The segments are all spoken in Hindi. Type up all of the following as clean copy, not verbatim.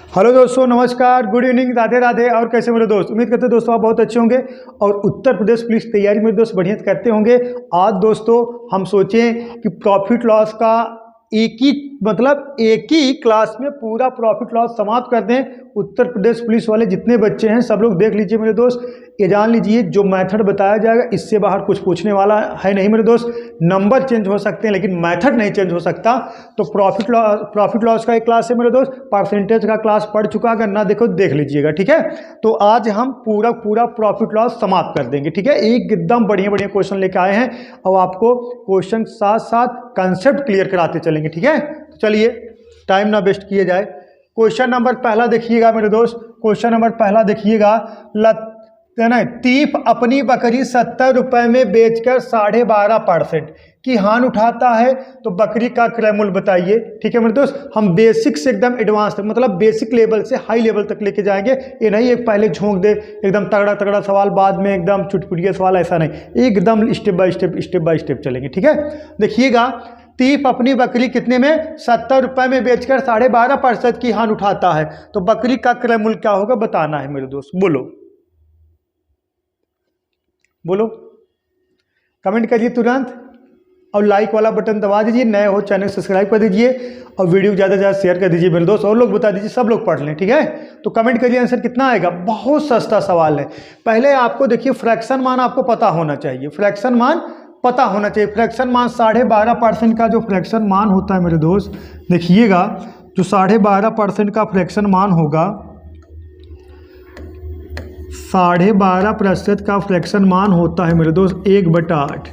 हेलो दोस्तों, नमस्कार, गुड इवनिंग, राधे राधे। और कैसे मेरे दोस्त? उम्मीद करते हैं दोस्तों आप बहुत अच्छे होंगे और उत्तर प्रदेश पुलिस तैयारी मेरे दोस्त बढ़िया करते होंगे। आज दोस्तों हम सोचें कि प्रॉफिट लॉस का एक ही क्लास में पूरा प्रॉफिट लॉस समाप्त कर दें। उत्तर प्रदेश पुलिस वाले जितने बच्चे हैं सब लोग देख लीजिए मेरे दोस्त, ये जान लीजिए जो मेथड बताया जाएगा इससे बाहर कुछ पूछने वाला है नहीं मेरे दोस्त। नंबर चेंज हो सकते हैं लेकिन मेथड नहीं चेंज हो सकता। तो प्रॉफिट लॉस का एक क्लास है मेरे दोस्त, परसेंटेज का क्लास पढ़ चुका, अगर ना देखो देख लीजिएगा, ठीक है। तो आज हम पूरा प्रॉफिट लॉस समाप्त कर देंगे, ठीक है। एकदम बढ़िया बढ़िया क्वेश्चन लेके आए हैं और आपको क्वेश्चन साथ साथ कंसेप्ट क्लियर कराते चलेंगे, ठीक है। तो चलिए टाइम ना वेस्ट किए जाए। क्वेश्चन नंबर पहला देखिएगा मेरे दोस्त, क्वेश्चन नंबर पहला देखिएगा। तीफ अपनी बकरी 70 रुपए में बेचकर 12.5% की हान उठाता है तो बकरी का क्रय मूल्य बताइए, ठीक है मेरे दोस्त। हम बेसिक से एकदम एडवांस तक, मतलब बेसिक लेवल से हाई लेवल तक लेके जाएंगे। ये नहीं एक पहले झोंक दे एकदम तगड़ा सवाल, बाद में एकदम चुटपुटिया सवाल, ऐसा नहीं, एकदम स्टेप बाय स्टेप चलेंगे, ठीक है। देखिएगा, तीफ अपनी बकरी कितने में? 70 रुपए में बेचकर 12.5% की हान उठाता है तो बकरी का क्रय मूल्य क्या होगा बताना है मेरे दोस्त। बोलो, कमेंट करिए तुरंत और लाइक वाला बटन दबा दीजिए। नए हो चैनल सब्सक्राइब कर दीजिए और वीडियो ज़्यादा से ज़्यादा शेयर कर दीजिए मेरे दोस्त, और लोग बता दीजिए, सब लोग पढ़ लें, ठीक है। तो कमेंट करिए आंसर कितना आएगा। बहुत सस्ता सवाल है। पहले आपको देखिए फ्रैक्शन मान आपको पता होना चाहिए, फ्रैक्शन मान पता होना चाहिए। फ्रैक्शन मान 12.5% का जो फ्रैक्शन मान होता है मेरे दोस्त, देखिएगा जो 12.5% का फ्रैक्शन मान होगा, 12.5% का फ्रैक्शन मान होता है मेरे दोस्त 1/8।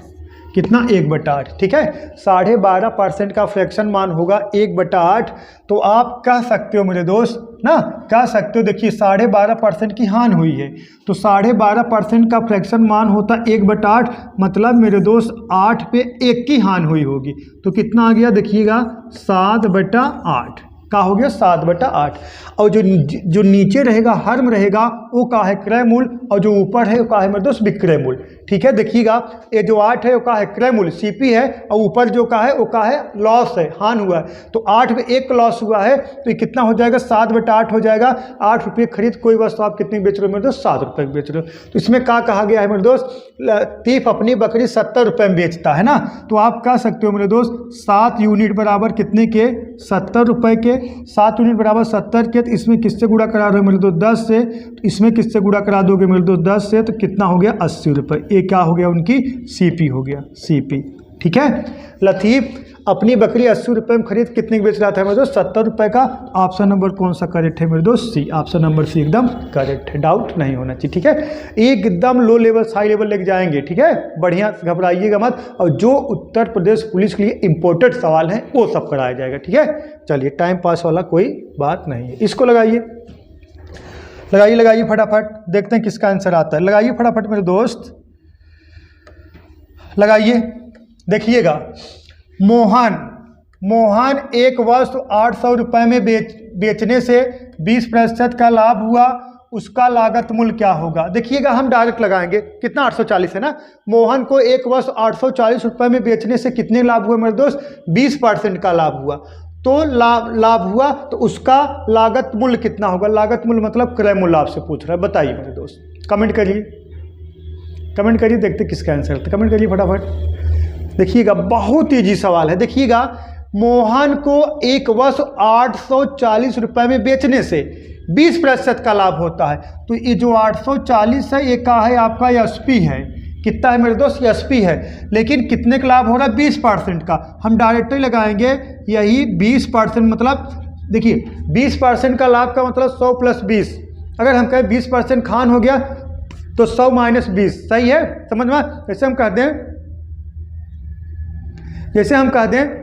कितना? 1/8, ठीक है। 12.5% का फ्रैक्शन मान होगा 1/8। तो आप कह सकते हो मेरे दोस्त ना, कह सकते हो, देखिए 12.5% की हान हुई है तो 12.5% का फ्रैक्शन मान होता है 1/8, मतलब मेरे दोस्त 8 पे 1 की हान हुई होगी। तो कितना आ गया देखिएगा 7/8 का हो गया 7/8। और जो नीचे रहेगा हर्म रहेगा वो का है क्रय मूल्य, और जो ऊपर है वो का है मेरे दोस्त विक्रय मूल्य, ठीक है। देखिएगा ये जो 8 है वो का है क्रय मूल्य सीपी है, और ऊपर जो का है वो का है लॉस है, हान हुआ है। तो 8 पे 1 लॉस हुआ है तो ये कितना हो जाएगा 7/8 हो जाएगा। 8 रुपये खरीद कोई वस्तु आप कितनी बेच रहे हो मेरे दोस्त? 7 रुपये बेच रहे हो। तो इसमें क्या कहा गया है मेरे दोस्त? तीफ अपनी बकरी 70 रुपये में बेचता है ना, तो आप कह सकते हो मेरे दोस्त 7 यूनिट बराबर कितने के? 70 रुपये के। 7 यूनिट बराबर 70 के, तो इसमें किससे गुणा करा रहे हो मेरे दोस्त? 10 से। तो इसमें किससे गुणा करा दोगे मेरे दोस्त? 10 से। तो कितना हो गया? 80 रुपये। ये क्या हो गया? उनकी सीपी हो गया, सीपी, ठीक है। लतीफ अपनी बकरी 80 रुपये में खरीद कितने की बेच रहा था मेरे दोस्त? 70 रुपये का। ऑप्शन नंबर कौन सा करेक्ट है मेरे दोस्त? सी। ऑप्शन नंबर सी एकदम करेक्ट है, डाउट नहीं होना चाहिए, ठीक है। एकदम लो लेवल हाई लेवल लेके जाएंगे, ठीक है। बढ़िया, घबराइएगा मत। और जो उत्तर प्रदेश पुलिस के लिए इंपोर्टेंट सवाल हैं वो सब कराया जाएगा, ठीक है। चलिए टाइम पास वाला कोई बात नहीं है। इसको लगाइए फटाफट, देखते हैं किसका आंसर आता है। लगाइए फटाफट मेरे दोस्त, लगाइए। देखिएगा, मोहन एक वस्तु 800 रुपये में बेचने से 20% का लाभ हुआ, उसका लागत मूल्य क्या होगा? देखिएगा हम डायरेक्ट लगाएंगे, कितना? 840 है ना। मोहन को एक वस्तु 840 रुपये में बेचने से कितने लाभ हुए मेरे दोस्त? 20% का लाभ हुआ। तो लाभ हुआ तो उसका लागत मूल्य कितना होगा? लागत मूल्य मतलब क्रय मूल्य आपसे पूछ रहा है, बताइए मेरे दोस्त। कमेंट करिए, देखते किसका आंसर है। कमेंट करिए फटाफट। देखिएगा बहुत ईजी सवाल है। देखिएगा, मोहन को एक वस्तु 840 रुपये में बेचने से 20% का लाभ होता है। तो ये जो 840 है ये का है आपका एसपी है। कितना है मेरे दोस्त? एसपी है। लेकिन कितने का लाभ हो रहा है? 20% का। हम डायरेक्ट ही लगाएंगे यही 20%, मतलब देखिए 20% का लाभ का मतलब 100 + 20। अगर हम कहें 20% खान हो गया तो 100 - 20 सही है, समझ में। जैसे हम कह दें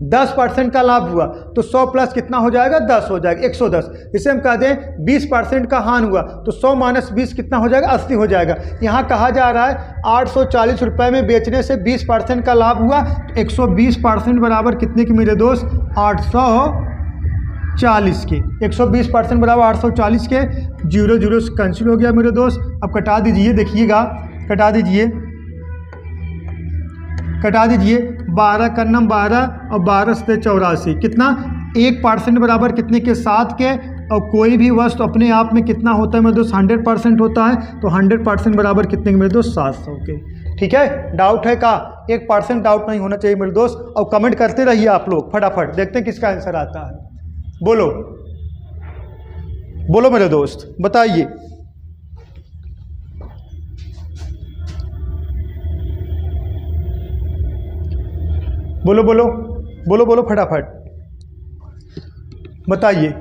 10% का लाभ हुआ तो 100 प्लस कितना हो जाएगा? 10 हो जाएगा, 110। जैसे हम कह दें 20% का हान हुआ तो 100 - 20 कितना हो जाएगा? 80 हो जाएगा। यहाँ कहा जा रहा है 840 रुपये में बेचने से 20% का लाभ हुआ, 120% बराबर कितने की मेरे दोस्त? 840 के। 120% बराबर 840 के। 0 से कैंसिल हो गया मेरे दोस्त। अब कटा दीजिए, देखिएगा कटा दीजिए 12 का नम 12 और 12 से 84 कितना? 1% बराबर कितने के? 7 के। और कोई भी वस्तु अपने आप में कितना होता है मेरे दोस्त 100% होता है, तो 100% बराबर कितने के मेरे दोस्त 700 के। ठीक है, डाउट है का? 1% डाउट नहीं होना चाहिए मेरे दोस्त। और कमेंट करते रहिए आप लोग फटाफट, देखते हैं किसका आंसर आता है। बोलो बोलो मेरे दोस्त, बताइए। बोलो बोलो बोलो बोलो फटाफट बताइए।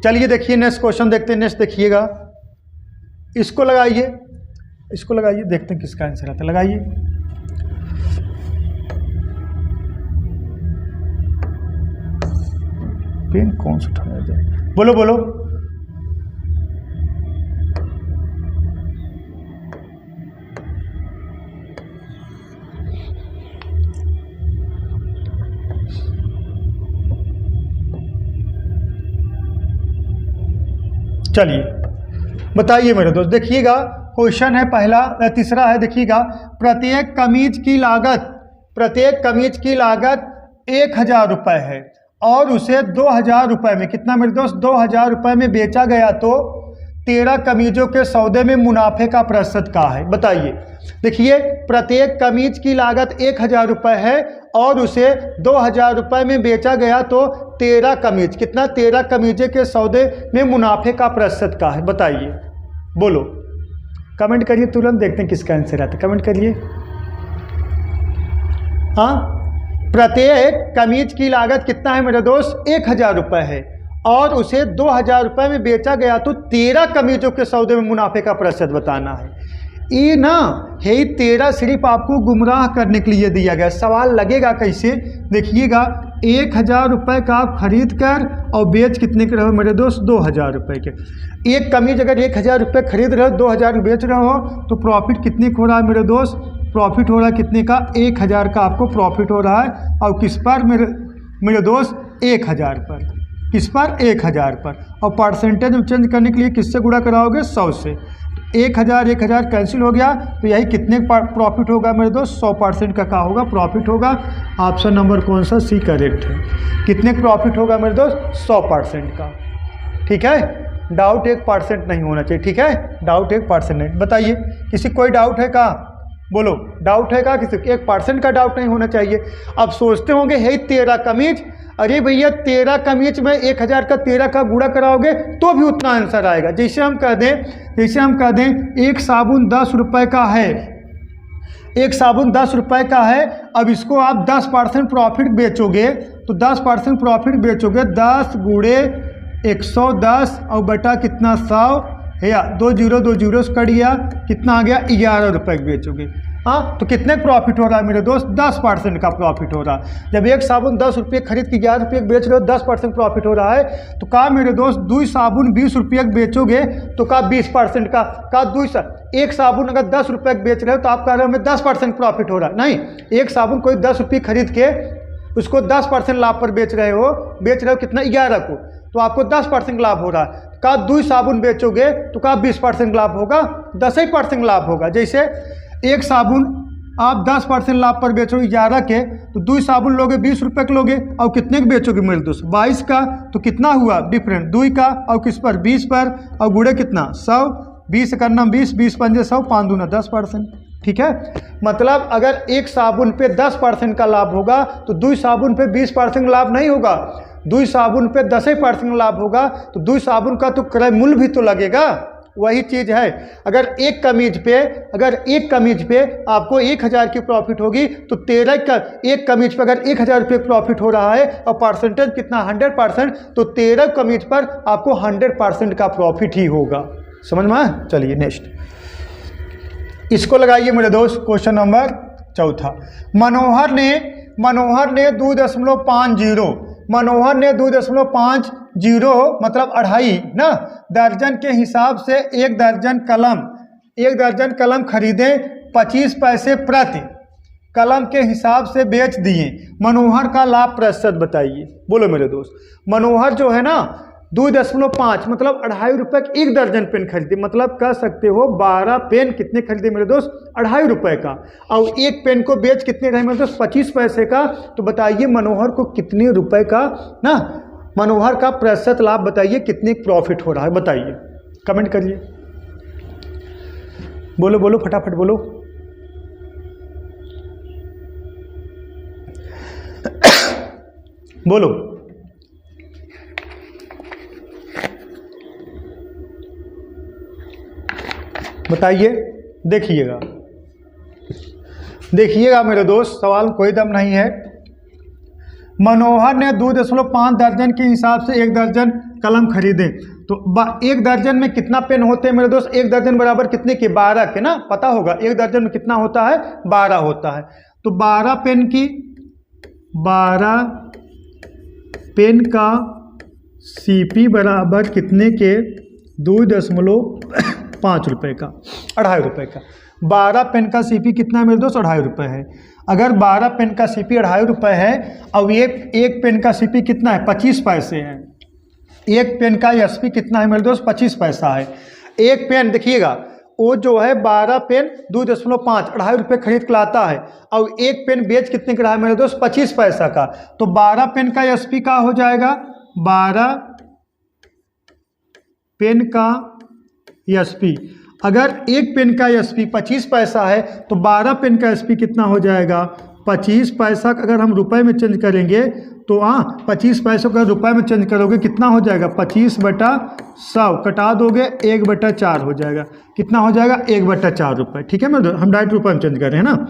चलिए देखिए नेक्स्ट क्वेश्चन देखते हैं। नेक्स्ट देखिएगा, इसको लगाइए, इसको लगाइए, देखते हैं किसका आंसर आता है। लगाइए। पेन कौन सा उठाया जाए? बोलो बोलो। चलिए बताइए मेरे दोस्त। देखिएगा क्वेश्चन है पहला, तीसरा है। देखिएगा, प्रत्येक कमीज की लागत 1000 रुपये है और उसे 2000 रुपये में, कितना मेरे दोस्त, 2000 रुपये में बेचा गया, तो 13 कमीजों के सौदे में मुनाफे का प्रतिशत क्या है? बताइए। देखिए, प्रत्येक कमीज की लागत 1000 रुपये है और उसे 2000 रुपये में बेचा गया, तो 13 कमीज, कितना, 13 कमीजे के सौदे में मुनाफे का प्रतिशत क्या है? बताइए, बोलो, कमेंट करिए तुरंत, देखते हैं किसका आंसर आता है। कमेंट करिए। हाँ, प्रत्येक कमीज की लागत कितना है मेरे दोस्त? 1000 रुपये है और उसे 2000 रुपये में बेचा गया, तो 13 कमीजों के सौदे में मुनाफे का प्रतिशत बताना है। ये ना है 13 सिर्फ आपको गुमराह करने के लिए दिया गया। सवाल लगेगा कैसे? देखिएगा, 1000 रुपये का आप खरीद कर और बेच कितने के रहे हो मेरे दोस्त? 2000 रुपये के। एक कमीज अगर 1000 रुपये खरीद रहे हो, 2000 बेच रहे हो, तो प्रॉफिट कितने का हो रहा है मेरे दोस्त? प्रॉफिट हो रहा है कितने का? 1000 का आपको प्रॉफिट हो रहा है। और किस पर मेरे दोस्त? 1000 पर। किस पर? 1000 पर। और परसेंटेज में चेंज करने के लिए किससे गुणा कराओगे? 100 से। 1000 कैंसिल हो गया, तो यही कितने प्रॉफिट होगा मेरे दोस्त? 100% का क्या होगा? प्रॉफिट होगा। ऑप्शन नंबर कौन सा? सी करेक्ट है। कितने प्रॉफिट होगा मेरे दोस्त? 100% का। ठीक है, डाउट 1% नहीं होना चाहिए। ठीक है, डाउट 1% नहीं। बताइए, किसी कोई डाउट है का? बोलो, डाउट है का? किसी 1% का डाउट नहीं होना चाहिए। अब सोचते होंगे है 13 कमीज, अरे भैया 13 कमीज में 1000 का 13 का गुणा कराओगे तो भी उतना आंसर आएगा। जैसे हम कह दें एक साबुन 10 रुपये का है, एक साबुन 10 रुपये का है। अब इसको आप 10% प्रॉफिट बेचोगे, तो 10% प्रॉफिट बेचोगे, 10 गुणे 110 और बटा कितना? 100 है या 2 जीरो से कट गया, कितना आ गया? 11 रुपये बेचोगे। हाँ, तो कितने प्रॉफिट हो रहा है मेरे दोस्त? 10% का प्रॉफिट हो रहा है। जब एक साबुन 10 रुपये खरीद के 11 रुपये बेच रहे हो, 10% प्रॉफिट हो रहा है। तो कहा मेरे दोस्त, 2 साबुन 20 रुपये बेचोगे, तो कहा 20% का 2 एक साबुन अगर 10 रुपये बेच रहे हो, तो आप कह रहे हो हमें 10% प्रॉफिट हो रहा है। नहीं, एक साबुन कोई 10 रुपये खरीद के उसको 10% लाभ पर बेच रहे हो कितना? 11 को, तो आपको 10% लाभ हो रहा है। कहा 2 साबुन बेचोगे, तो कहा 20% लाभ होगा, 10% लाभ होगा। जैसे एक साबुन आप 10% लाभ पर बेचोगे 11 के, तो 2 साबुन लोगे 20 रुपये के लोगे, और कितने के बेचोगे मेरे दोस्त? 22 का। तो कितना हुआ डिफरेंट? 2 का, और किस पर? 20 पर, और गुड़े कितना? 100। 20 करना 20, 20 पंजे 100, 5 दूना 10%। ठीक है, मतलब अगर एक साबुन पे 10% का लाभ होगा, तो 2 साबुन पे 20% लाभ नहीं होगा, 2 साबुन पे 10% लाभ होगा। तो 2 साबुन का तो क्रय मूल्य भी तो लगेगा। वही चीज़ है, अगर एक कमीज पे आपको 1000 की प्रॉफिट होगी, तो 13 का एक कमीज पे अगर 1000 रुपये प्रॉफिट हो रहा है और परसेंटेज कितना? 100%, तो 13 कमीज पर आपको 100% का प्रॉफिट ही होगा। समझ में आया? चलिए नेक्स्ट, इसको लगाइए मेरे दोस्त। Question number 4। मनोहर ने 2.50 मनोहर ने 2.50 मतलब 2.5 ना दर्जन के हिसाब से एक दर्जन कलम खरीदे 25 पैसे प्रति कलम के हिसाब से बेच दिए। मनोहर का लाभ प्रतिशत बताइए। बोलो मेरे दोस्त, मनोहर जो है ना 2.5 मतलब 2.5 रुपये का एक दर्जन पेन खरीदे, मतलब कह सकते हो 12 पेन कितने खरीदे मेरे दोस्त? 2.5 रुपये का। और एक पेन को बेच कितने रहे मेरे दोस्त? 25 पैसे का। तो बताइए मनोहर को कितने रुपए का ना मनोहर का प्रतिशत लाभ बताइए, कितने प्रॉफिट हो रहा है बताइए, कमेंट करिए, बोलो बोलो फटाफट बोलो। बोलो। बताइए। देखिएगा देखिएगा मेरे दोस्त, सवाल कोई दम नहीं है। मनोहर ने 2.5 दर्जन के हिसाब से 1 दर्जन कलम खरीदे, तो 1 दर्जन में कितना पेन होते हैं मेरे दोस्त? 1 दर्जन बराबर कितने के? 12 के ना, पता होगा 1 दर्जन में कितना होता है? 12 होता है। तो 12 पेन का सीपी बराबर कितने के? 2.5 रुपये का, 2.5 रुपये का। 12 पेन का सीपी कितना है मेरे दोस्त? 2.5 रुपये है। अगर 12 पेन का सीपी 2.5 रुपये है और ये एक पेन का सीपी कितना है? 25 पैसे है। एक पेन का एसपी कितना है मेरे दोस्त? 25 पैसा है। एक पेन देखिएगा, वो जो है 12 पेन 2.5 2.5 रुपये खरीद के लाता है और एक पेन बेच कितने का रहा है मेरे दोस्त? 25 पैसा का। तो 12 पेन का एसपी का हो जाएगा, 12 पेन का एसपी। अगर एक पेन का एसपी 25 पैसा है तो 12 पेन का एसपी कितना हो जाएगा? 25 पैसा। अगर हम रुपए में चेंज करेंगे तो 25 पैसों का रुपए में चेंज करोगे कितना हो जाएगा? 25/100 कटा दोगे 1/4 हो जाएगा। कितना हो जाएगा? 1/4 रुपये। ठीक है, हम डायरेक्ट रुपये में चेंज कर रहे हैं ना।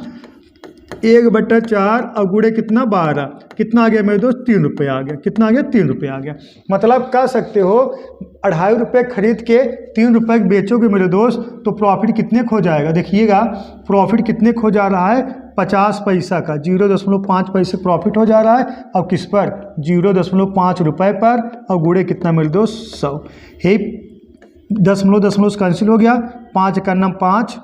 1/4 और गुड़े कितना? 12। कितना आ गया मेरे दोस्त? 3 रुपये आ गया। कितना आ गया? 3 रुपये आ गया। मतलब कह सकते हो 2.5 रुपये खरीद के 3 रुपये बेचोगे मेरे दोस्त तो प्रॉफिट कितने खो जाएगा? देखिएगा प्रॉफिट कितने खो जा रहा है? 50 पैसा का, 0.5 पैसे प्रॉफिट हो जा रहा है। और किस पर? 0.5 रुपये पर। और गुड़े कितना मेरे दोस्त? 100। हे 10 कैंसिल हो गया। 5 का नाम 5,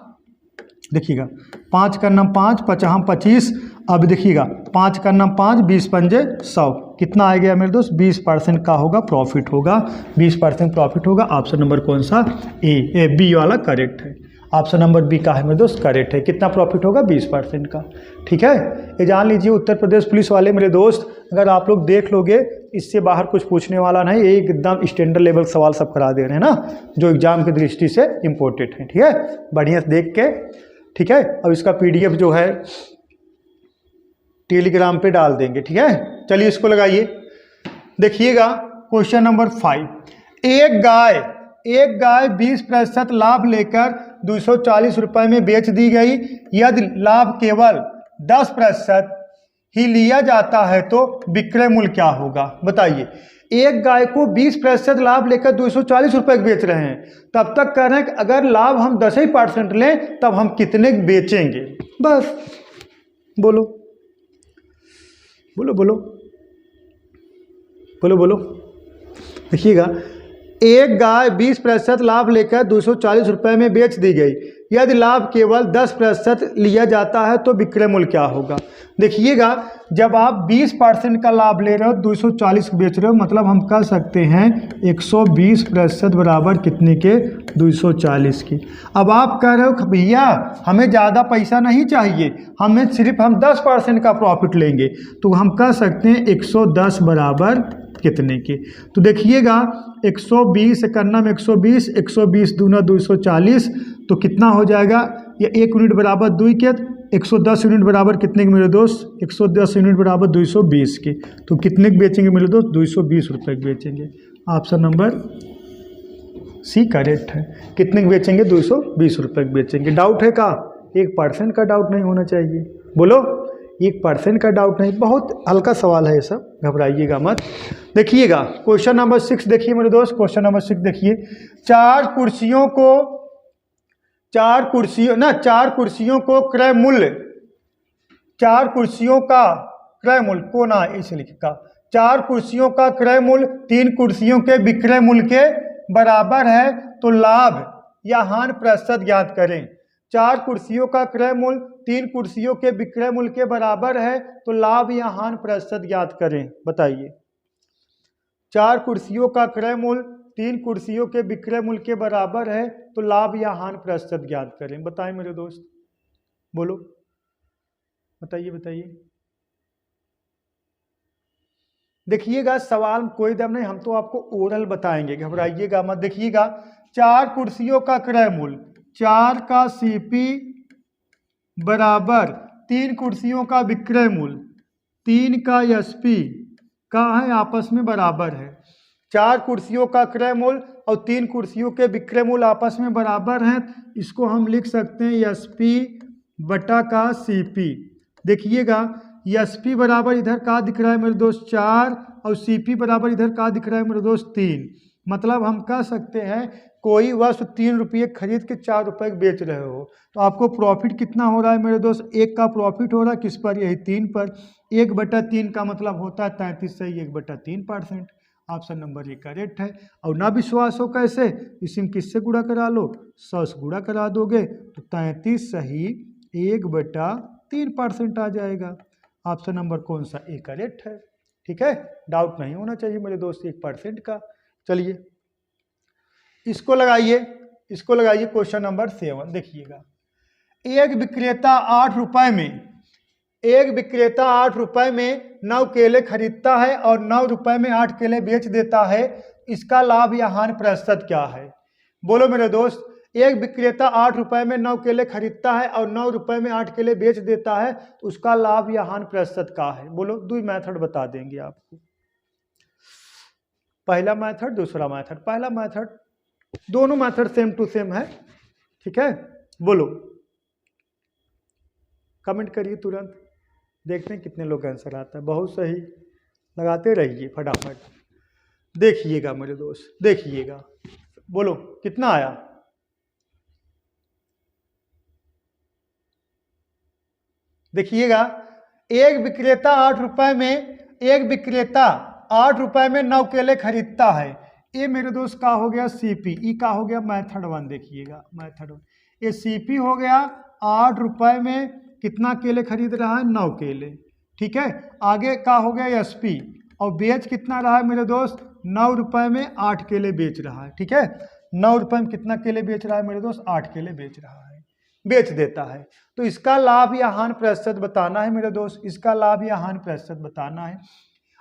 देखिएगा 5 का नाम 5, 5 25। अब देखिएगा 5 का नाम 5, 20 पंजे 100। कितना आ गया मेरे दोस्त? 20% का होगा प्रॉफिट होगा, 20% प्रॉफिट होगा। ऑप्शन नंबर कौन सा? ए बी वाला करेक्ट है। ऑप्शन नंबर बी का है मेरे दोस्त करेक्ट है। कितना प्रॉफिट होगा? 20% का। ठीक है, ये जान लीजिए। उत्तर प्रदेश पुलिस वाले मेरे दोस्त, अगर आप लोग देख लोगे इससे बाहर कुछ पूछने वाला नहीं, एकदम स्टैंडर्ड लेवल सवाल सब करा दे रहे हैं ना, जो एग्जाम की दृष्टि से इम्पोर्टेंट है। ठीक है, बढ़िया से देख के। ठीक है, अब इसका पीडीएफ जो है टेलीग्राम पे डाल देंगे। ठीक है, चलिए इसको लगाइए। देखिएगा क्वेश्चन नंबर 5। एक गाय 20% लाभ लेकर 240 रुपये में बेच दी गई। यदि लाभ केवल 10% ही लिया जाता है तो विक्रय मूल्य क्या होगा? बताइए। एक गाय को 20% लाभ लेकर 240 रुपये बेच रहे हैं, तब तक कह रहे हैं कि अगर लाभ हम 10% लें तब हम कितने बेचेंगे? बस बोलो बोलो बोलो बोलो बोलो। देखिएगा, एक गाय 20% लाभ लेकर 240 रुपये में बेच दी गई। यदि लाभ केवल 10% लिया जाता है तो विक्रय मूल्य क्या होगा? देखिएगा, जब आप 20% का लाभ ले रहे हो 240 बेच रहे हो, मतलब हम कह सकते हैं 120% बराबर कितने के? 240 की। अब आप कह रहे हो भैया हमें ज़्यादा पैसा नहीं चाहिए, हमें सिर्फ हम 10% का प्रॉफिट लेंगे, तो हम कह सकते हैं 110 बराबर कितने के? तो देखिएगा 120 करना में 120, 120 दूना 240, तो कितना हो जाएगा? ये 1 यूनिट बराबर 2 के, 110 यूनिट बराबर कितने के मेरे दोस्त? 110 यूनिट बराबर 220 के। तो कितने के बेचेंगे मेरे दोस्त? 220 रुपये के बेचेंगे। ऑप्शन नंबर सी करेक्ट है। कितने के बेचेंगे? 220 रुपये के बेचेंगे। डाउट है का? 1% का डाउट नहीं होना चाहिए। बोलो, 1% का डाउट नहीं, बहुत हल्का सवाल है ये सब, घबराइएगा मत। देखिएगा क्वेश्चन नंबर 6 देखिए मेरे दोस्त। क्वेश्चन नंबर 6 देखिए। चार कुर्सियों को क्रय मूल्य, 4 कुर्सियों का क्रय मूल्य को ना इसे लिखा, 4 कुर्सियों का क्रय मूल्य 3 कुर्सियों के विक्रय मूल्य के बराबर है तो लाभ या हानि प्रतिशत ज्ञात करें। 4 कुर्सियों का क्रय मूल्य 3 कुर्सियों के विक्रय मूल्य के बराबर है तो लाभ या हानि प्रतिशत ज्ञात करें। बताइए। 4 कुर्सियों का क्रय मूल्य 3 कुर्सियों के विक्रय मूल्य के बराबर है तो लाभ या हानि प्रतिशत ज्ञात करें। बताएं मेरे दोस्त, बोलो, बताइए बताइए। देखिएगा सवाल कोई दम नहीं, हम तो आपको ओरल बताएंगे, घबराइएगा मत। देखिएगा 4 कुर्सियों का क्रय मूल्य, 4 का सीपी बराबर 3 कुर्सियों का विक्रय मूल्य, 3 का एसपी का है आपस में बराबर है। 4 कुर्सियों का क्रय मूल्य और 3 कुर्सियों के विक्रय मूल्य आपस में बराबर हैं, इसको हम लिख सकते हैं एसपी बटा का सीपी। देखिएगा एसपी बराबर इधर का दिख रहा है मेरे दोस्त 4 और सीपी बराबर इधर का दिख रहा है मेरे दोस्त 3। मतलब हम कह सकते हैं कोई वस्तु 3 रुपये खरीद के 4 रुपये बेच रहे हो तो आपको प्रॉफिट कितना हो रहा है मेरे दोस्त, 1 का प्रॉफिट हो रहा है किस पर, यही 3 पर। 1/3 का मतलब होता है 33 से 1/3%। ऑप्शन नंबर ए करेक्ट है। और ना विश्वास हो कैसे, इसी में किससे गुणा करा लो, 100 से गुणा करा दोगे तो 33 सही 1/3% आ जाएगा। ऑप्शन नंबर कौन सा, ए करेक्ट है। ठीक है, डाउट नहीं होना चाहिए मेरे दोस्त 1% का। चलिए इसको लगाइए, इसको लगाइए क्वेश्चन नंबर 7। देखिएगा एक विक्रेता 8 रुपए में, एक विक्रेता 8 रुपए में 9 केले खरीदता है और 9 रुपए में 8 केले बेच देता है, इसका लाभ या हानि प्रतिशत क्या है। बोलो मेरे दोस्त, एक विक्रेता 8 रुपए में 9 केले खरीदता है और 9 रुपए में 8 केले बेच देता है, तो उसका लाभ या हानि प्रतिशत क्या है। बोलो, 2 मेथड बता देंगे आपको, पहला मेथड दूसरा मेथड। पहला मेथड, दोनों मेथड सेम टू सेम है। ठीक है, बोलो, कमेंट करिए तुरंत, देखते हैं कितने लोग आंसर आता है। बहुत सही, लगाते रहिए फटाफट। देखिएगा मेरे दोस्त, देखिएगा, बोलो कितना आया। देखिएगा एक विक्रेता 8 रुपए में, एक विक्रेता 8 रुपए में 9 केले खरीदता है, ये मेरे दोस्त का हो गया सीपी, ई का हो गया मेथड 1। देखिएगा मेथड 1, ये सीपी हो गया 8 रुपए में कितना केले खरीद रहा है, 9 केले। ठीक है, आगे का हो गया एसपी, और बेच कितना रहा है मेरे दोस्त, 9 रुपए में 8 केले बेच रहा है। ठीक है, 9 रुपए में कितना केले बेच रहा है मेरे दोस्त, 8 केले बेच रहा है, बेच देता है। तो इसका लाभ या हानि प्रतिशत बताना है मेरे दोस्त, इसका लाभ या हानि प्रतिशत बताना है।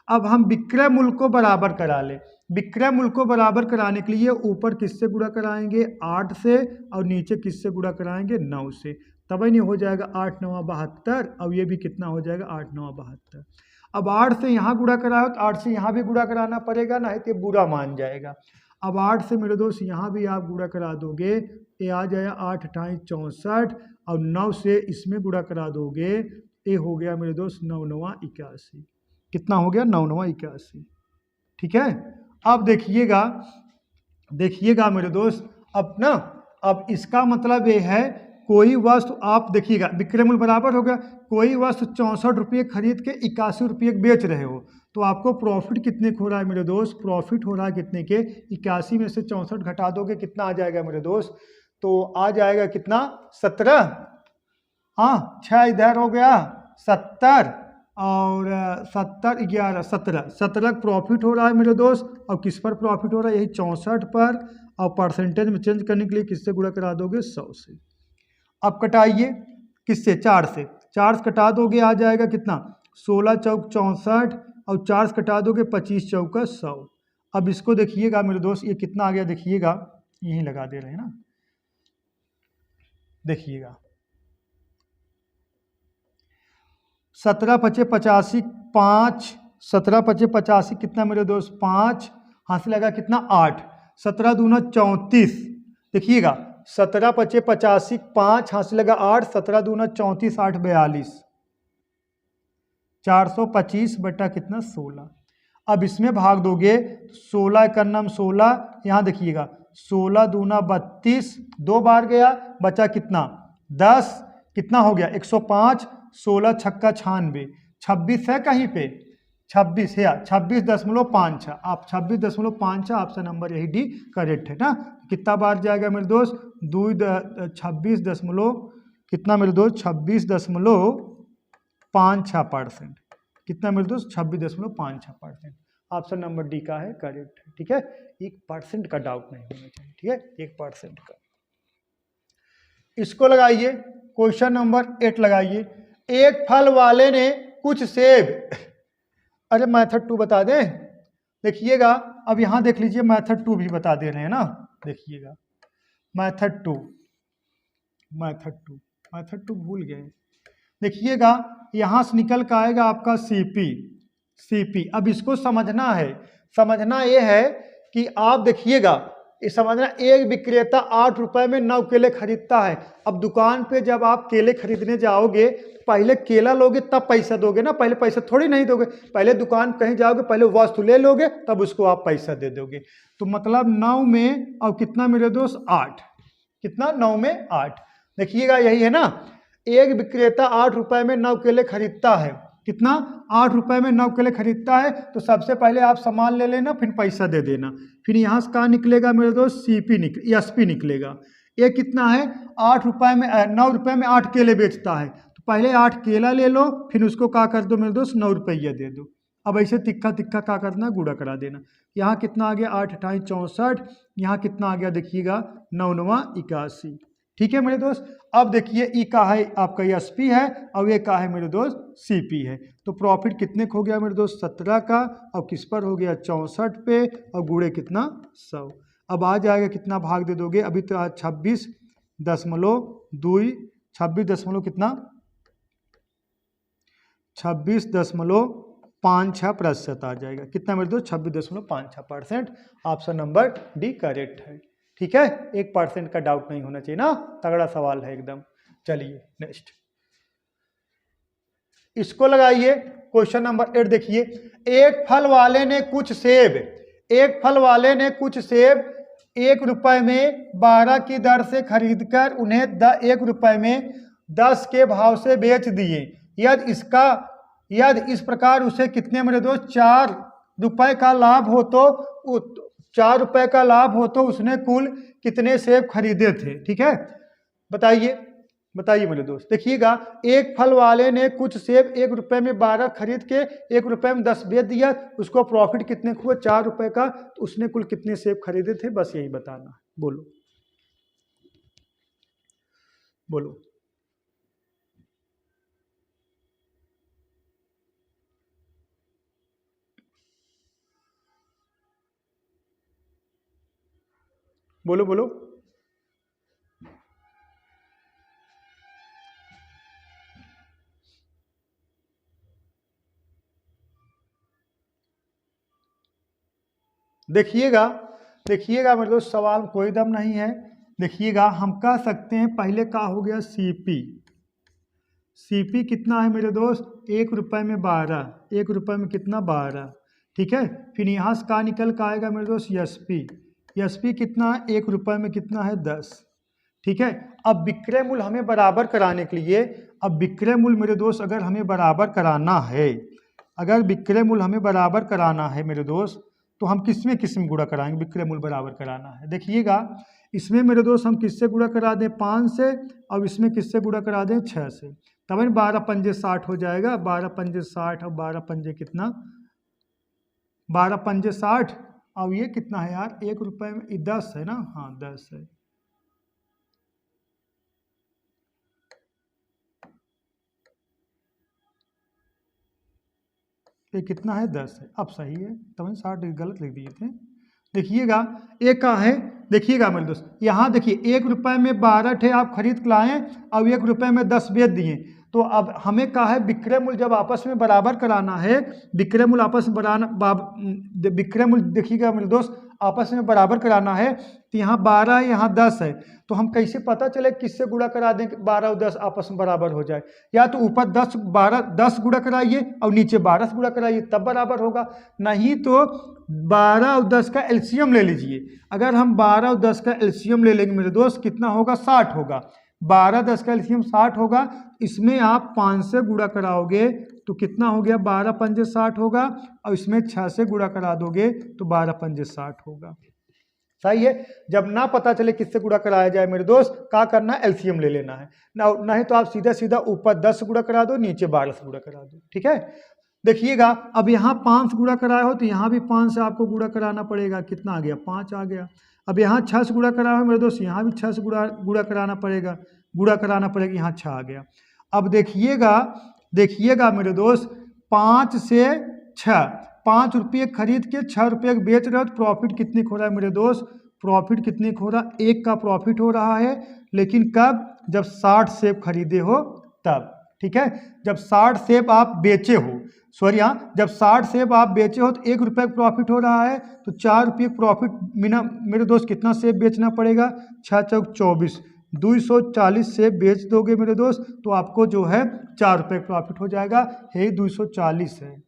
अब हम विक्रय मूल्य को बराबर करा ले। विक्रय मूल्य को बराबर कराने के लिए ऊपर किससे गुणा कराएंगे, 8 से, और नीचे किससे गुणा कराएंगे, 9 से। तब ही नहीं हो जाएगा 8 9 72, और ये भी कितना हो जाएगा 8 9 72। अब 8 से यहाँ गुणा कराओ तो 8 से यहाँ भी गुणा कराना पड़ेगा, ना तो बुरा मान जाएगा। अब 8 से मेरे दोस्त यहाँ भी आप गुणा करा दोगे, ये आ जाएगा 8 × 64, और 9 से इसमें गुणा करा दोगे, ये हो गया मेरे दोस्त 9 9 81। कितना हो गया, 9 9 81। ठीक है, अब देखिएगा, देखिएगा मेरे दोस्त, अब ना, अब इसका मतलब ये है कोई वस्तु आप देखिएगा विक्रय मूल्य बराबर होगा, कोई वस्तु 64 रुपये खरीद के 81 रुपये बेच रहे हो, तो आपको प्रॉफिट कितने को हो रहा है मेरे दोस्त, प्रॉफिट हो रहा है कितने के, 81 में से 64 घटा दोगे कितना आ जाएगा मेरे दोस्त, तो आ जाएगा कितना, 17। हाँ, 6 इधर हो गया 70, और 70 11 17, 17 प्रॉफिट हो रहा है मेरे दोस्त। और किस पर प्रॉफिट हो रहा है, यही 64 पर, और परसेंटेज में चेंज करने के लिए किससे गुणा करा दोगे, 100 से। अब कटाइए किससे, 4 से, 4 से कटा दोगे आ जाएगा कितना, 16 चौक 64, और 4 से कटा दोगे 25 चौका 100। अब इसको देखिएगा मेरे दोस्त, ये कितना आ गया, देखिएगा यहीं लगा दे रहे हैं ना, देखिएगा 17 × 85 5, 17 × 85 कितना मेरे दोस्त 5, हाथ से लगा कितना 8, 17 दूना 34। देखिएगा 17 × 85 5, हाथ से लगा 8, 17 दूना 34, 8 42, 425 बटा कितना 16। अब इसमें भाग दोगे 16 का नाम 16, यहाँ देखिएगा 16 दूना 32, 2 बार गया, बचा कितना 10, कितना हो गया 105, 16 छक्का 96, 26 है कहीं पे, 26 है, 26.56, आप 26.56, ऑप्शन नंबर यही डी करेक्ट है ना। कितना बार जाएगा मेरे दोस्त, 26 दशमलव कितना मेरे दोस्त 26.56%, कितना मेरे दोस्त 26.56%, ऑप्शन नंबर डी का है करेक्ट है। ठीक है, 1% का डाउट नहीं होना चाहिए। ठीक है, 1% का। इसको लगाइए, क्वेश्चन नंबर 8 लगाइए। एक फल वाले ने कुछ सेब अरे मेथड 2 बता दें, देखिएगा अब यहाँ देख लीजिए मेथड 2 भी बता दे रहे हैं ना, देखिएगा मेथड 2 मेथड 2 भूल गए। देखिएगा यहाँ से निकल कर आएगा आपका सीपी। अब इसको समझना है, समझना ये है कि आप देखिएगा, ये समझना, एक विक्रेता 8 रुपए में 9 केले खरीदता है। अब दुकान पे जब आप केले खरीदने जाओगे पहले केला लोगे तब पैसा दोगे ना, पहले पैसा थोड़ी नहीं दोगे, पहले दुकान कहीं जाओगे पहले वस्तु ले लोगे तब उसको आप पैसा दे दोगे। तो मतलब 9 में और कितना मेरे दोस्त 8, कितना 9 में 8, देखिएगा यही है ना। एक विक्रेता 8 रुपए में 9 केले खरीदता है, कितना 8 रुपए में 9 केले खरीदता है। तो सबसे पहले आप सामान ले लेना फिर पैसा दे देना, फिर यहाँ से कहाँ निकलेगा मेरे दोस्त एसपी निकलेगा। ये कितना है 8 रुपए में 9 रुपए में 8 केले बेचता है, तो पहले 8 केला ले लो फिर उसको क्या कर दो मेरे दोस्त 9 रुपया दे दो। अब ऐसे तिक्का तिक्का क्या करना गुड़ा करा देना। यहाँ कितना आ गया 8 8 64, यहाँ कितना आ गया देखिएगा 9 9 81, ठीक है मेरे दोस्त। अब देखिए ई का है आपका एसपी है और ये का है मेरे दोस्त सीपी है। तो प्रॉफिट कितने को हो गया मेरे दोस्त 17 का, और किस पर हो गया 64 पे, और गुड़े कितना 100। अब आ जाएगा कितना भाग दे दोगे, अभी तो 26.2 26 दशमलव कितना 26.56% आ जाएगा। कितना मेरे दोस्त 26.56%। ऑप्शन नंबर डी करेक्ट है, ठीक है। 1% का डाउट नहीं होना चाहिए ना, तगड़ा सवाल है एकदम। चलिए नेक्स्ट इसको लगाइए, क्वेश्चन नंबर 8 देखिए। एक फल वाले ने कुछ सेब 1 रुपए में 12 की दर से खरीदकर उन्हें 1 रुपए में 10 के भाव से बेच दिए। यदि इस प्रकार उसे कितने मेरे दोस्त 4 रुपए का लाभ हो तो 4 रुपए का लाभ हो तो उसने कुल कितने सेब खरीदे थे, ठीक है। बताइए मेरे दोस्त। देखिएगा एक फल वाले ने कुछ सेब 1 रुपए में 12 खरीद के 1 रुपए में 10 बेच दिया, उसको प्रॉफिट कितने हुआ 4 रुपए का, तो उसने कुल कितने सेब खरीदे थे, बस यही बताना है। बोलो बोलो। देखिएगा मेरे दोस्त सवाल में कोई दम नहीं है। देखिएगा हम कह सकते हैं पहले का हो गया सीपी कितना है मेरे दोस्त 1 रुपए में 12, 1 रुपए में कितना 12, ठीक है। फिर यहाँ से का निकल का आएगा मेरे दोस्त एसपी कितना है 1 रुपए में कितना है 10, ठीक है। अब विक्रय मूल्य हमें बराबर कराने के लिए, अब विक्रय मूल्य मेरे दोस्त अगर हमें बराबर कराना है, अगर विक्रय मूल्य हमें बराबर कराना है मेरे दोस्त, तो हम किसमें गुणा कराएंगे, विक्रय मूल्य बराबर कराना है। देखिएगा इसमें मेरे दोस्त हम किससे गुणा करा दें 5 से, और इसमें किससे गुणा करा दें 6 से, तब 12 पंजे 60 हो जाएगा। 12 पंजे 60 और 12 पंजे कितना 12 पंजे 60, और ये कितना है यार 1 रुपए में 10 है ना, हाँ 10 है। ये कितना है 10 है, अब सही है, तब 60 गलत लिख दिए थे। देखिएगा एक का है, देखिएगा मेरे दोस्त यहाँ देखिए 1 रुपए में 12 थे आप खरीद लाए और 1 रुपए में 10 बेच दिए। तो अब हमें कहा है विक्रय मूल्य जब आपस में बराबर कराना है, विक्रय मूल्य आपस में विक्रय मूल्य देखिएगा मेरे दोस्त आपस में बराबर कराना है, तो यहाँ 12 है यहाँ 10 है, तो हम कैसे पता चले किससे गुणा करा दें कि 12 और 10 आपस में बराबर हो जाए। या तो ऊपर 10 गुणा कराइए और नीचे 12 से गुणा कराइए तब बराबर होगा, नहीं तो 12 और 10 का एलसीएम ले लीजिए। अगर हम 12 और 10 का एलसीएम ले लेंगे मेरे दोस्त कितना होगा 60 होगा। 12 10 का एलसीएम 60 होगा, इसमें आप 5 से गुणा कराओगे तो कितना हो गया 12 पंजे 60 होगा, और इसमें 6 से गुणा करा दोगे तो 12 पंजे 60 होगा। सही है। जब ना पता चले किससे गुणा कराया जाए मेरे दोस्त, क्या करना है एलसीएम ले लेना है, नहीं तो आप सीधा ऊपर 10 से गुणा करा दो नीचे 12 से गुणा करा दो, ठीक है। देखिएगा अब यहाँ 5 से गुणा कराया हो तो यहाँ भी 5 से आपको गुणा कराना पड़ेगा, कितना आ गया 5 आ गया। अब यहाँ 6 से गुणा कराया हो मेरे दोस्त, यहाँ भी 6 से गुणा कराना पड़ेगा, यहाँ 6 आ गया। अब देखिएगा मेरे दोस्त 5 से 6, 5 रुपये खरीद के 6 रुपये बेच रहे हो तो प्रॉफिट कितने हो रहा है मेरे दोस्त? प्रॉफिट कितने हो रहा है? 1 का प्रॉफिट हो रहा है, लेकिन कब? जब 60 सेब खरीदे हो तब। ठीक है, जब 60 सेब आप बेचे हो, सॉरी हाँ, जब 60 सेब आप बेचे हो तो 1 रुपये प्रॉफिट हो रहा है, तो 4 रुपये प्रॉफिट मेरे दोस्त कितना सेब बेचना पड़ेगा? 6 चौक 24, 240 सेब बेच दोगे मेरे दोस्त तो आपको जो है 4 रुपये प्रॉफिट हो जाएगा। यही 240 है।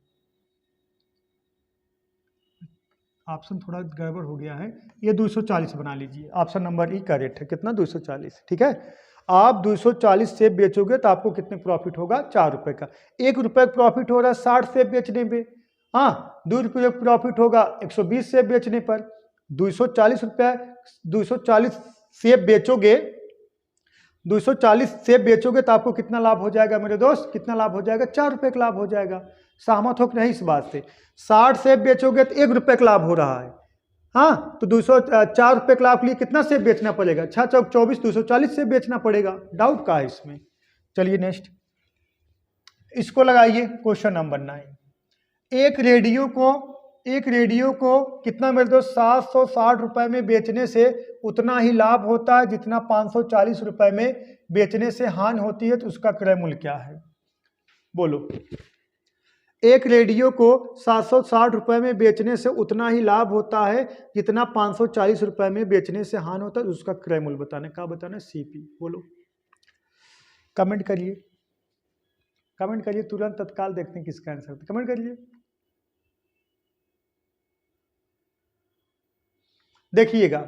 ऑप्शन थोड़ा गड़बड़ हो गया है, ये 240 बना लीजिए। ऑप्शन नंबर ई करेक्ट है। कितना? 240। ठीक है, आप 240 सेब बेचोगे तो आपको कितने प्रॉफिट होगा? 4 रुपये का। 1 रुपये प्रॉफिट हो रहा है 60 सेब बेचने पे। हाँ, 2 रुपये प्रॉफिट होगा 120 सेब बेचने पर। 240 रुपये, 240 सेब बेचोगे, 240 सेब बेचोगे तो आपको कितना लाभ हो जाएगा मेरे दोस्त? कितना लाभ हो जाएगा? 4 रुपये का लाभ हो जाएगा। सहमत हो कि नहीं इस बात से? 60 सेब बेचोगे तो 1 रुपये का लाभ हो रहा है। हाँ, तो 4 रुपये के लाभ के लिए कितना सेब बेचना पड़ेगा? 6 चौक 24, 240 सेब बेचना पड़ेगा। डाउट का है इसमें? चलिए नेक्स्ट, इसको लगाइए। Question number 9। एक रेडियो को कितना मेरे दोस्त? 760 रुपये में बेचने से उतना ही लाभ होता है जितना 540 रुपये में बेचने से हानि होती है, तो उसका क्रय मूल्य क्या है? बोलो। एक रेडियो को 760 रुपये में बेचने से उतना ही लाभ होता है जितना 540 रुपये में बेचने से हानि होता है, उसका क्रय मूल्य बताने का बताना। सीपी बोलो, कमेंट करिए, कमेंट करिए, तुरंत तत्काल देखते हैं किसका आंसर। कमेंट करिए। देखिएगा,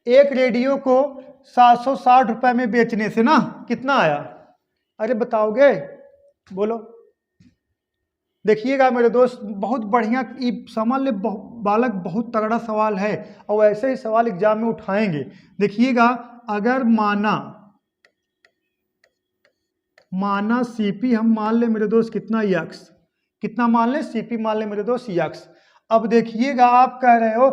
एक रेडियो को 760 रुपये में बेचने से ना कितना आया? अरे बताओगे? बोलो। देखिएगा मेरे दोस्त, बहुत बढ़िया, समझ ले बालक, बहुत तगड़ा सवाल है और ऐसे ही सवाल एग्जाम में उठाएंगे। देखिएगा, अगर माना सीपी हम मान ले मेरे दोस्त कितना? यक्स। कितना मान ले? सीपी मान ले मेरे दोस्त यक्स। अब देखिएगा, आप कह रहे हो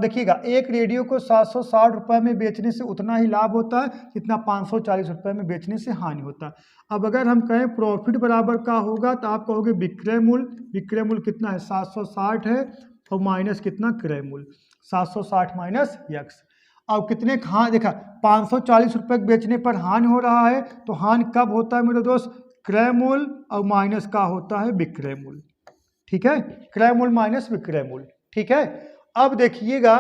देखिएगा, एक रेडियो को 760 रुपये में बेचने से उतना ही लाभ होता है जितना 540 रुपये में बेचने से हानि होता है। अब अगर हम कहें प्रॉफिट बराबर का होगा तो आप कहोगे विक्रय मूल्य। विक्रय मूल्य कितना है? 760 है, और माइनस कितना? क्रय मूल्य। 760 माइनस यक्स। अब कितने? हाँ देखा, 540 रुपये बेचने पर हानि हो रहा है, तो हानि कब होता है मेरे दोस्त? क्रय मूल्य और माइनस का होता है विक्रय मूल्य। ठीक है, क्रय मूल्य माइनस विक्रय मूल्य। ठीक है, अब देखिएगा,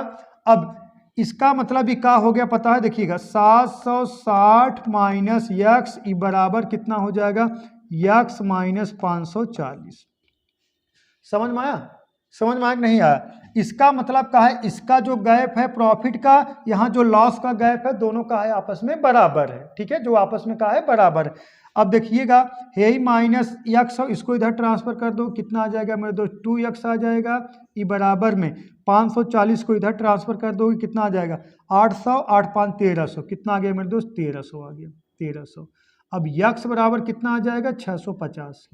अब इसका मतलब ही क्या हो गया पता है? देखिएगा, 760 माइनस यक्स बराबर कितना हो जाएगा? X minus 540। समझ में आया? समझ में आया कि नहीं आया? इसका मतलब क्या है? इसका जो गैप है प्रॉफिट का, यहाँ जो लॉस का गैप है, दोनों का है आपस में बराबर है। ठीक है, जो आपस में का है बराबर है। अब देखिएगा, यही माइनस यक्स, इसको इधर ट्रांसफर कर दो, कितना आ जाएगा मेरे दोस्त? 2x आ जाएगा। ये बराबर में 540 को इधर ट्रांसफर कर दोगे, कितना आ जाएगा? 800, 8 5 1300, कितना आ गया मेरे दोस्त? 1300 आ गया, 1300। अब यक्स बराबर कितना आ जाएगा? 650।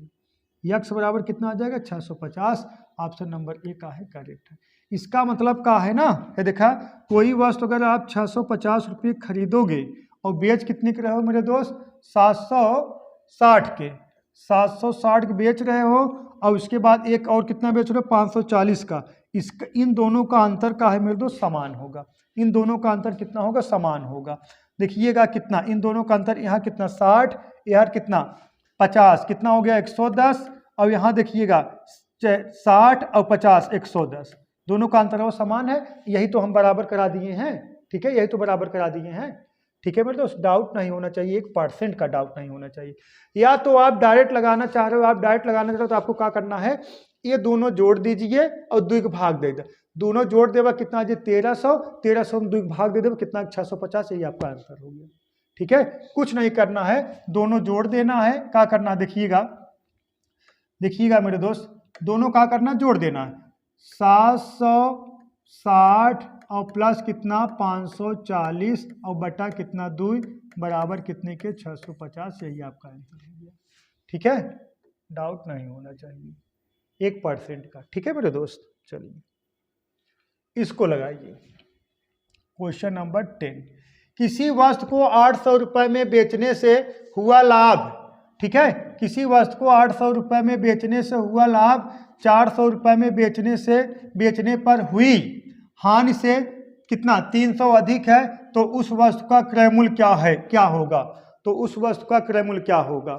यक्स बराबर कितना आ जाएगा? 650। ऑप्शन नंबर ए का है करेक्ट है। इसका मतलब का है ना, ये देखा, कोई वस्तु अगर आप 650 रुपये खरीदोगे और बेच कितने के रहे हो मेरे दोस्त? 760 के। 760 के बेच रहे हो, और उसके बाद एक और कितना बेच रहे हो? 540 का। इसका इन दोनों का अंतर का है मेरे दोस्त? समान होगा। इन दोनों का अंतर कितना होगा? समान होगा। देखिएगा कितना, इन दोनों का अंतर, यहाँ कितना? 60, यहाँ कितना? 50, कितना हो गया? 110। और यहाँ देखिएगा 60 और 50, 110, दोनों का अंतर वो समान है। यही तो हम बराबर करा दिए हैं। ठीक है, यही तो बराबर करा दिए हैं। ठीक है मेरे दोस्त, डाउट नहीं होना चाहिए, 1% का डाउट नहीं होना चाहिए। या तो आप डायरेक्ट लगाना चाह रहे हो, आप डायरेक्ट लगाना चाह रहे हो तो आपको क्या करना है? ये दोनों जोड़ दीजिए और 2 का भाग दे दे। दोनों जोड़ देगा कितना? जी 1300, 1300 में 2 का भाग दे देगा कितना? 650। यही आपका आंसर हो गया। ठीक है, कुछ नहीं करना है, दोनों जोड़ देना है। क्या करना? देखिएगा, देखिएगा मेरे दोस्त, दोनों क्या करना? जोड़ देना है। 760 और प्लस कितना? 540 और बटा कितना? 2 बराबर कितने के? 650। यही आपका आंसर हो गया। ठीक है, डाउट नहीं होना चाहिए, 1% का। ठीक है मेरे दोस्त, चलिए इसको लगाइए। Question number 10। किसी वस्तु को 800 रुपये में बेचने से हुआ लाभ, ठीक है, किसी वस्तु को 800 रुपये में बेचने से हुआ लाभ 400 रुपये में बेचने पर हुई हानि से कितना 300 अधिक है, तो उस वस्तु का क्रय मूल्य क्या है, क्या होगा? तो उस वस्तु का क्रय मूल्य क्या होगा?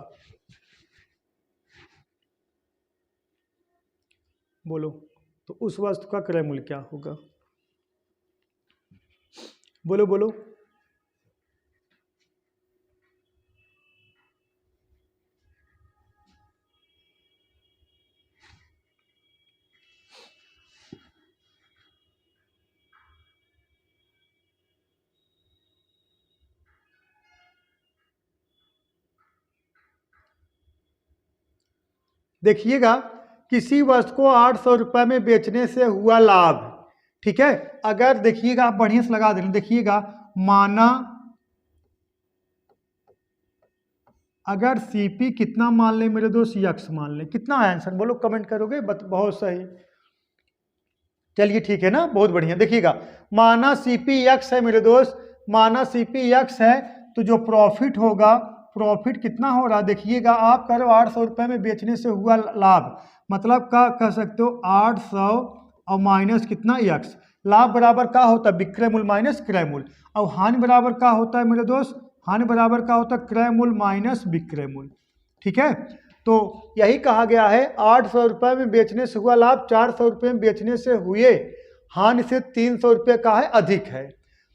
बोलो, तो उस वस्तु का क्रय मूल्य क्या होगा? बोलो बोलो। देखिएगा, किसी वस्तु को 800 रुपये में बेचने से हुआ लाभ, ठीक है। अगर देखिएगा, आप बढ़िया से लगा देना, देखिएगा माना अगर सीपी कितना मान ले मेरे दोस्त, यक्स मान ले, कितना है आंसर बोलो, कमेंट करोगे? बहुत सही, चलिए ठीक है ना, बहुत बढ़िया। देखिएगा माना सीपी यक्स है मेरे दोस्त, माना सीपी यक्स है, तो जो प्रॉफिट होगा, प्रॉफिट कितना हो रहा, देखिएगा आप करो 800 रुपये में बेचने से हुआ लाभ, मतलब क्या कह सकते हो 800 और माइनस कितना यक्स, लाभ बराबर क्या होता है विक्रय मूल्य माइनस क्रय मूल्य, और हानि बराबर क्या होता है मेरे दोस्त, हानि बराबर क्या होता है क्रय मूल्य माइनस विक्रय मूल्य, ठीक है। तो यही कहा गया है 800 रुपये में बेचने से हुआ लाभ 400 रुपये में बेचने से हुए हानि से 300 रुपये का है अधिक है,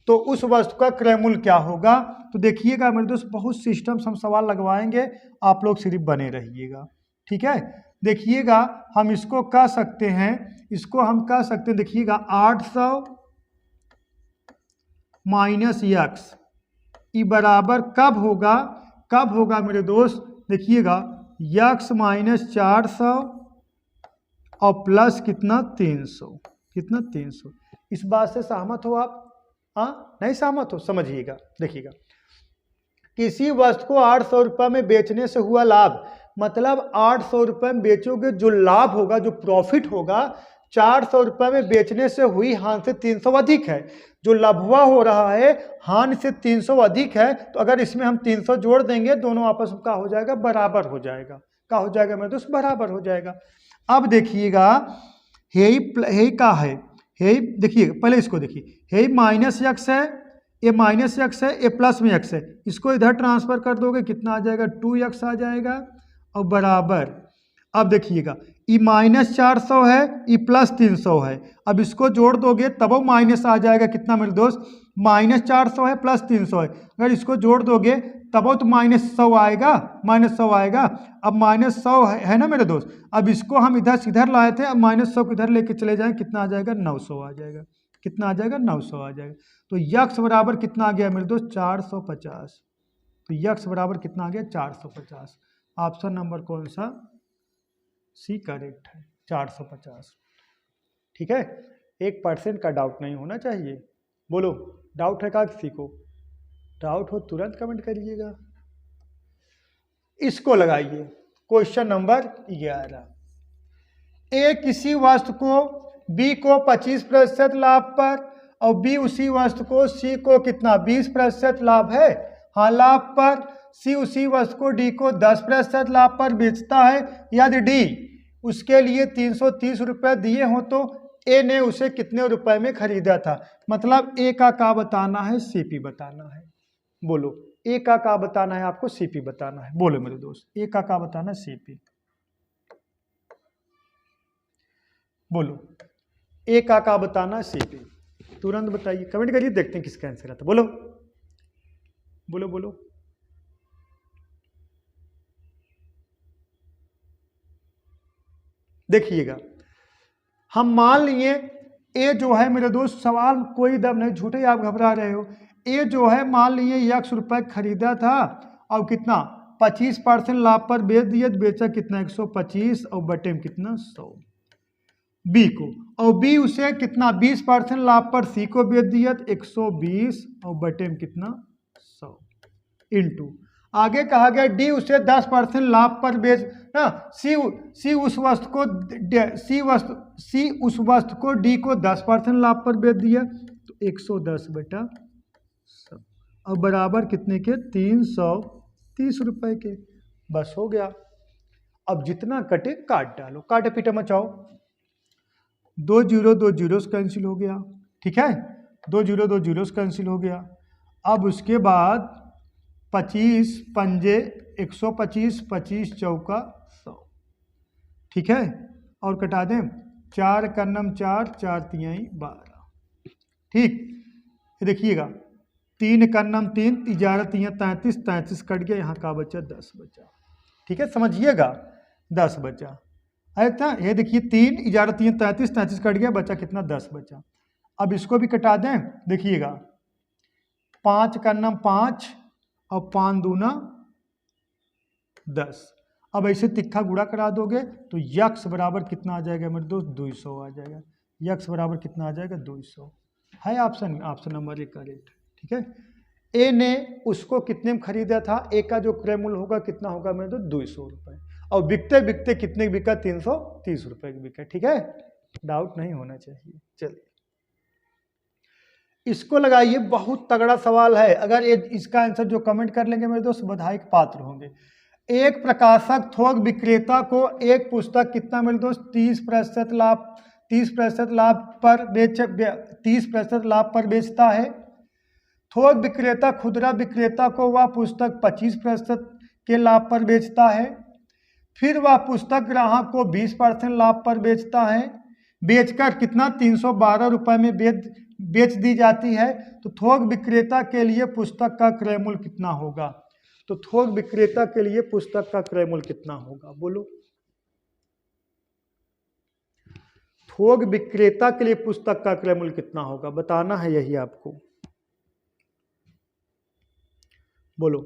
तो उस वस्तु का क्रय मूल्य क्या होगा? तो देखिएगा मेरे दोस्त, बहुत सिस्टम से हम सवाल लगवाएंगे, आप लोग सिर्फ बने रहिएगा, ठीक है। देखिएगा हम इसको कह सकते हैं, इसको हम कह सकते हैं, देखिएगा 800 माइनस यक्स ई बराबर कब होगा, कब होगा मेरे दोस्त, देखिएगा यक्स माइनस 400 और प्लस कितना 300, कितना 300। इस बात से सहमत हो आप? हाँ, नहीं सहमत हो? समझिएगा, देखिएगा किसी वस्तु को 800 रुपये में बेचने से हुआ लाभ, मतलब 800 रुपये में बेचोगे, जो लाभ होगा, जो प्रॉफिट होगा 400 रुपये में बेचने से हुई हानि से 300 अधिक है, जो लाभवा हो रहा है हानि से 300 अधिक है, तो अगर इसमें हम 300 जोड़ देंगे, दोनों आपस में क्या हो जाएगा, बराबर हो जाएगा, क्या हो जाएगा मेरे दोस्त, बराबर हो जाएगा। अब देखिएगा हे का है, हे देखिए पहले इसको देखिए, हे माइनस यक्स है, ये माइनस यक्स है, ये प्लस में यक्स है, इसको इधर ट्रांसफर कर दोगे कितना आ जाएगा 2x आ जाएगा, और बराबर अब देखिएगा ई माइनस 400 है, ई प्लस 300 है, अब इसको जोड़ दोगे तब वो माइनस आ जाएगा, कितना मेरे दोस्त माइनस 400 है प्लस 300 है, अगर इसको जोड़ दोगे तब वो तो माइनस 100 आएगा, माइनस 100 आएगा। अब माइनस 100 है ना मेरे दोस्त, अब इसको हम इधर से इधर लाए थे, अब माइनस 100 को इधर लेके चले जाएं, कितना आ जाएगा 900 आ जाएगा, कितना आ जाएगा 900 आ जाएगा। तो यक्स बराबर कितना आ गया मेरे दोस्त 450, तो यक्स बराबर कितना आ गया 450। ऑप्शन नंबर कौन सा, सी करेक्ट है 450, ठीक है। 1% का डाउट नहीं होना चाहिए। बोलो डाउट है क्या किसी को? डाउट हो तुरंत कमेंट करिएगा। इसको लगाइए क्वेश्चन नंबर 11, ए किसी वस्तु को बी को 25% लाभ पर और बी उसी वस्तु को सी को कितना 20% लाभ है, हाँ लाभ पर, सी उसी वस्तु को डी को 10% लाभ पर बेचता है, यदि डी उसके लिए 330 रुपये दिए हो तो ए ने उसे कितने रुपए में खरीदा था, मतलब ए का बताना है, सीपी बताना है। बोलो ए का बताना है आपको, सीपी बताना है। बोलो मेरे दोस्त ए का बताना है, सीपी बोलो, ए का बताना है, सीपी तुरंत बताइए, कमेंट करिए, देखते हैं किसका आंसर आता। बोलो बोलो बोलो। देखिएगा हम मान लिए ए जो है मेरे दोस्त, सवाल कोई दम नहीं, झूठे आप घबरा रहे हो, ए जो है मान लिए यक्स रुपए खरीदा था और कितना 25% लाभ पर बेच दिया, बेचा कितना 125 और बटे में कितना 100 बी को, और बी उसे कितना 20% लाभ पर सी को बेच दिया 120 और बटे में कितना 100 इंटू आगे कहा गया डी उसे 10% लाभ पर बेच ना, सी उस वस्तु को डी को 10% लाभ पर बेच दिया, तो 110 बटा 100 और बराबर कितने के 330 रुपए के, बस हो गया। अब जितना कटे काट डालो, काटे पीटे मचाओ, 2 जीरो 2 जीरो कैंसिल हो गया, ठीक है, 2 जीरो 2 जीरो कैंसिल हो गया। अब उसके बाद 25 पंजे 125, 25 चौका 100, ठीक है, और कटा दें 4 कन्नम 4, 4 तिहाई 12, ठीक। देखिएगा 3 कन्नम 3, 11 तिहाई 33, 33 कट गया, यहाँ का बचा 10 बचा, ठीक है, समझिएगा 10 बचा। ऐसा ये देखिए 3 11 3 33, 33 कट गया, बचा कितना 10 बचा। अब इसको भी कटा दें, देखिएगा 5 कन्नम 5 और 5 दूना 10। अब ऐसे तिक्खा गुणा करा दोगे तो यक्स बराबर कितना आ जाएगा मेरे दोस्त, 200 आ जाएगा। यक्स बराबर कितना आ जाएगा, 200 है ऑप्शन, ऑप्शन नंबर 1 करेक्ट, ठीक है। ए ने उसको कितने में खरीदा था, ए का जो क्रय मूल्य होगा कितना होगा मेरे दोस्त, 200 रुपये, और बिकते बिकते कितने बिका, 330 रुपये की बिका, ठीक है, डाउट नहीं होना चाहिए। चलिए इसको लगाइए, बहुत तगड़ा सवाल है, अगर इसका आंसर जो कमेंट कर लेंगे मेरे दोस्त बधाई के पात्र होंगे। एक प्रकाशक थोक विक्रेता को एक पुस्तक कितना मेरे दोस्त, 30% लाभ, 30% लाभ पर 30% लाभ पर बेचता है। थोक विक्रेता खुदरा विक्रेता को वह पुस्तक 25% के लाभ पर बेचता है। फिर वह पुस्तक ग्राहक को 20% लाभ पर बेचता है, बेचकर कितना 312 रुपये में बेच दी जाती है। तो थोक विक्रेता के लिए पुस्तक का क्रय मूल्य कितना होगा, तो थोक विक्रेता के लिए पुस्तक का क्रय मूल्य कितना होगा, बोलो। थोक विक्रेता के लिए पुस्तक का क्रय मूल्य कितना होगा, बताना है यही आपको, बोलो।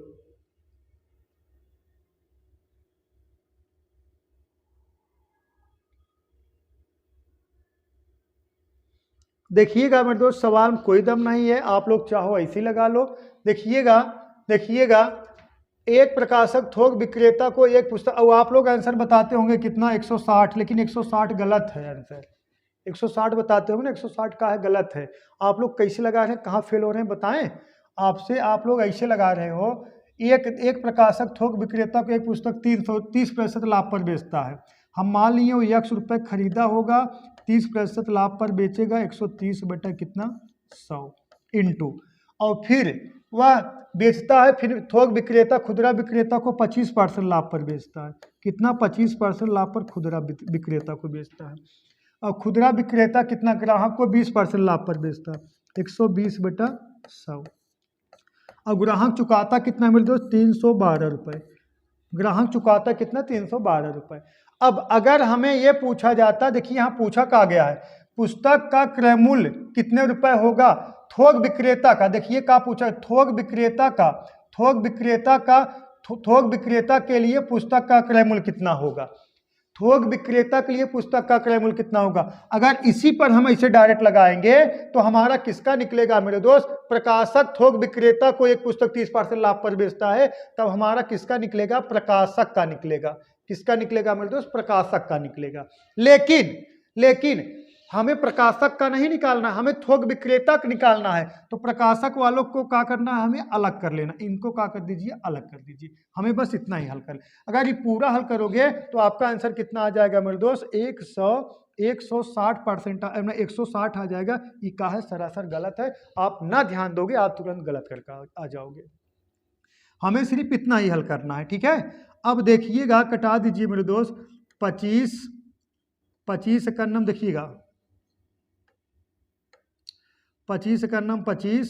देखिएगा मेरे दोस्त सवाल में कोई दम नहीं है, आप लोग चाहो ऐसे ही लगा लो। देखिएगा देखिएगा एक प्रकाशक थोक विक्रेता को एक पुस्तक, अब आप लोग आंसर बताते होंगे कितना 160, लेकिन 160 गलत है आंसर, 160 बताते होंगे ना, 160 का है, गलत है। आप लोग कैसे लगा रहे हैं, कहाँ फेल हो रहे हैं बताएं आपसे, आप लोग ऐसे लगा रहे हो, एक प्रकाशक थोक विक्रेता को एक पुस्तक 30% लाभ पर बेचता है। हम मान लिए वो 100 रुपये खरीदा होगा, 30% लाभ पर बेचेगा, 130 बटा कितना 100 इंटू, और फिर वह बेचता है, फिर थोक विक्रेता खुदरा विक्रेता को 25% लाभ पर बेचता है, कितना 25% लाभ पर खुदरा विक्रेता को बेचता है, और खुदरा विक्रेता कितना ग्राहक को 20% लाभ पर बेचता है, 120 बटा 100, और ग्राहक चुकाता कितना मेरे दोस्त 312 रुपये, ग्राहक चुकाता कितना 312 रुपये। अब अगर हमें यह पूछा जाता, देखिए यहाँ पूछा कहा गया है पुस्तक का क्रय मूल्य कितने रुपए होगा, थोक विक्रेता का, देखिए क्या पूछा, थोक विक्रेता के लिए पुस्तक का क्रय मूल्य कितना होगा, थोक विक्रेता के लिए पुस्तक का क्रय मूल्य कितना होगा। अगर इसी पर हम इसे डायरेक्ट लगाएंगे तो हमारा किसका निकलेगा मेरे दोस्त, प्रकाशक थोक विक्रेता को एक पुस्तक 30% लाभ पर बेचता है, तब हमारा किसका निकलेगा, प्रकाशक का निकलेगा, किसका निकलेगा मेरे दोस्त, प्रकाशक का निकलेगा। लेकिन हमें प्रकाशक का नहीं निकालना, हमें थोक विक्रेता का निकालना है, तो प्रकाशक वालों को क्या करना है, हमें अलग कर लेना, इनको क्या कर दीजिए, अलग कर दीजिए, हमें बस इतना ही हल कर। अगर ये पूरा हल करोगे तो आपका आंसर कितना आ जाएगा मेरे दोस्त, 160% 160 आ जाएगा। ये का है, सरासर गलत है, आप ना ध्यान दोगे आप तुरंत गलत करके आ जाओगे, हमें सिर्फ इतना ही हल करना है, ठीक है। अब देखिएगा कटा दीजिए मेरे दोस्त, 25 का नाम देखिएगा, 25 का नाम 25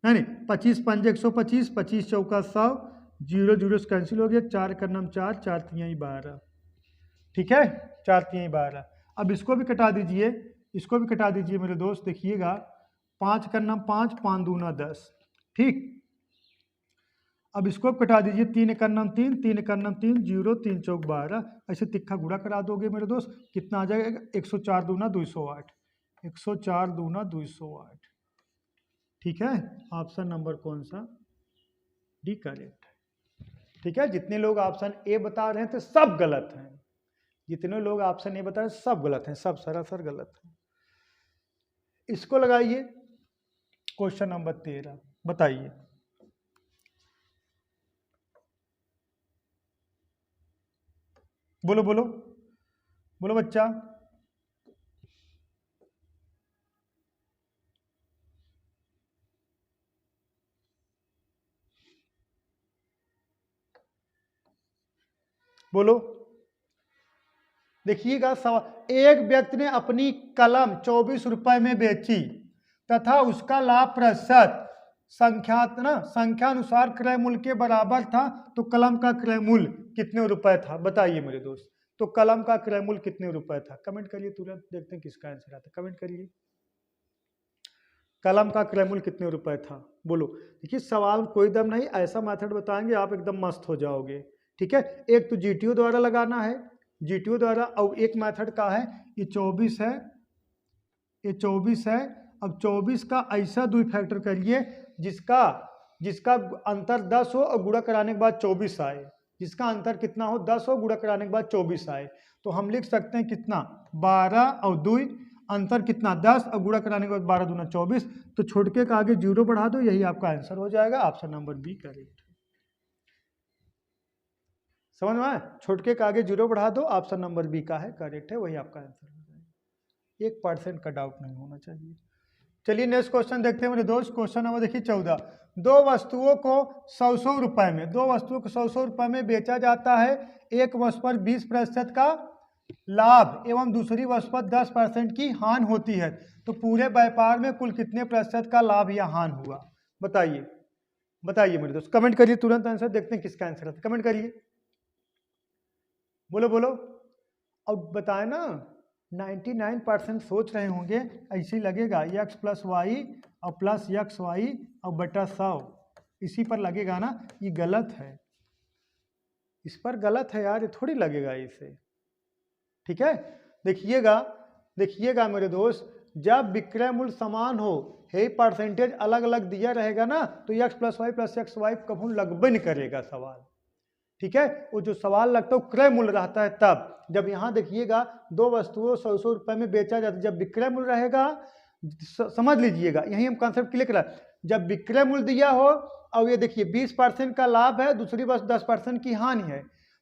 नहीं 25 पंजे 125, 25 चौका 100, 0 0 कैंसिल हो गया, 4 का नाम 4, 4 तिहाई 12, ठीक है, 4 तिहाई 12। अब इसको भी कटा दीजिए, इसको भी कटा दीजिए मेरे दोस्त, देखिएगा 5 का नाम 5, 5 दूना 10, ठीक। अब इसको कटा दीजिए, 3 का नाम 3, 3 का नाम 3, 0 3 चौक 12, ऐसे तिक्खा गुणा करा दोगे मेरे दोस्त, कितना आ जाएगा, 104 दूना 208, 104 दूना 208, ठीक है। ऑप्शन नंबर कौन सा, डी करेक्ट है, ठीक है। जितने लोग ऑप्शन ए बता रहे थे सब गलत हैं, जितने लोग ऑप्शन ए बता रहे हैं सब गलत हैं, सब सरासर गलत है। इसको लगाइए, क्वेश्चन नंबर 13 बताइए, बोलो बोलो बोलो बच्चा। बोलो। देखिएगा सवाल, एक व्यक्ति ने अपनी कलम 24 रुपए में बेची तथा उसका लाभ प्रतिशत संख्यानुसार क्रय मूल्य के बराबर था, तो कलम का क्रय मूल्य कितने रुपए था? बताइए मेरे दोस्त। तो कलम का क्रय मूल्य कितने रुपए था? कमेंट करिए, तुरंत देखते हैं किसका आंसर आता है। कमेंट करिए, कलम का क्रय मूल्य कितने रुपए था? बोलो। देखिए सवाल कोई दम नहीं, ऐसा मेथड बताएंगे आप एकदम मस्त हो जाओगे। ठीक है, एक तो जीटीओ द्वारा लगाना है, जीटीओ द्वारा, और एक मेथड का है, ये 24 है, ये 24 है। अब 24 का ऐसा दुई फैक्टर करिए जिसका अंतर 10 हो और गुणा कराने के बाद 24 आए, जिसका अंतर कितना हो, 10 हो, गुणा कराने के बाद 24 आए, तो हम लिख सकते हैं कितना, 12 और 2, अंतर कितना 10 और गुणा कराने के बाद 12 दूना 24, तो छोटके का आगे 0 बढ़ा दो, यही आपका आंसर हो जाएगा। Option number B correct. समझ में आया? छोटके का आगे 0 बढ़ा दो, ऑप्शन नंबर बी का है करेक्ट है, वही आपका आंसर हो जाएगा। 1% का डाउट नहीं होना चाहिए। चलिए नेक्स्ट क्वेश्चन देखते हैं मेरे दोस्त। क्वेश्चन नंबर देखिए 14। दो वस्तुओं को 100 रुपए में, दो वस्तुओं को 100 रुपए में बेचा जाता है। एक वस्तु पर 20% का लाभ एवं दूसरी वस्तु पर 10% की हानि होती है, तो पूरे व्यापार में कुल कितने प्रतिशत का लाभ या हानि हुआ? बताइए, बताइए मेरे दोस्त। कमेंट करिए, तुरंत आंसर देखते हैं किसका आंसर है। कमेंट करिए, बोलो बोलो। और बताए ना, 99% सोच रहे होंगे ऐसे ही लगेगा, x प्लस वाई और प्लस एक्स वाई और बटा 100, इसी पर लगेगा ना। ये गलत है, इस पर गलत है यार, ये थोड़ी लगेगा इसे। ठीक है, देखिएगा, देखिएगा मेरे दोस्त, जब विक्रय मूल्य समान हो, हे परसेंटेज अलग अलग दिया रहेगा ना, तो x plus Y plus X Y कभी लगबे नहीं करेगा सवाल। ठीक है, वो जो सवाल लगता है वो क्रय मूल्य रहता है तब। जब यहाँ देखिएगा दो वस्तुओं 100 रुपए में बेचा जाता है, जब विक्रय मूल्य रहेगा, समझ लीजिएगा, यही हम कॉन्सेप्ट क्लियर करा। जब विक्रय मूल्य दिया हो और ये देखिए 20% का लाभ है, दूसरी वस्तु 10% की हानि है,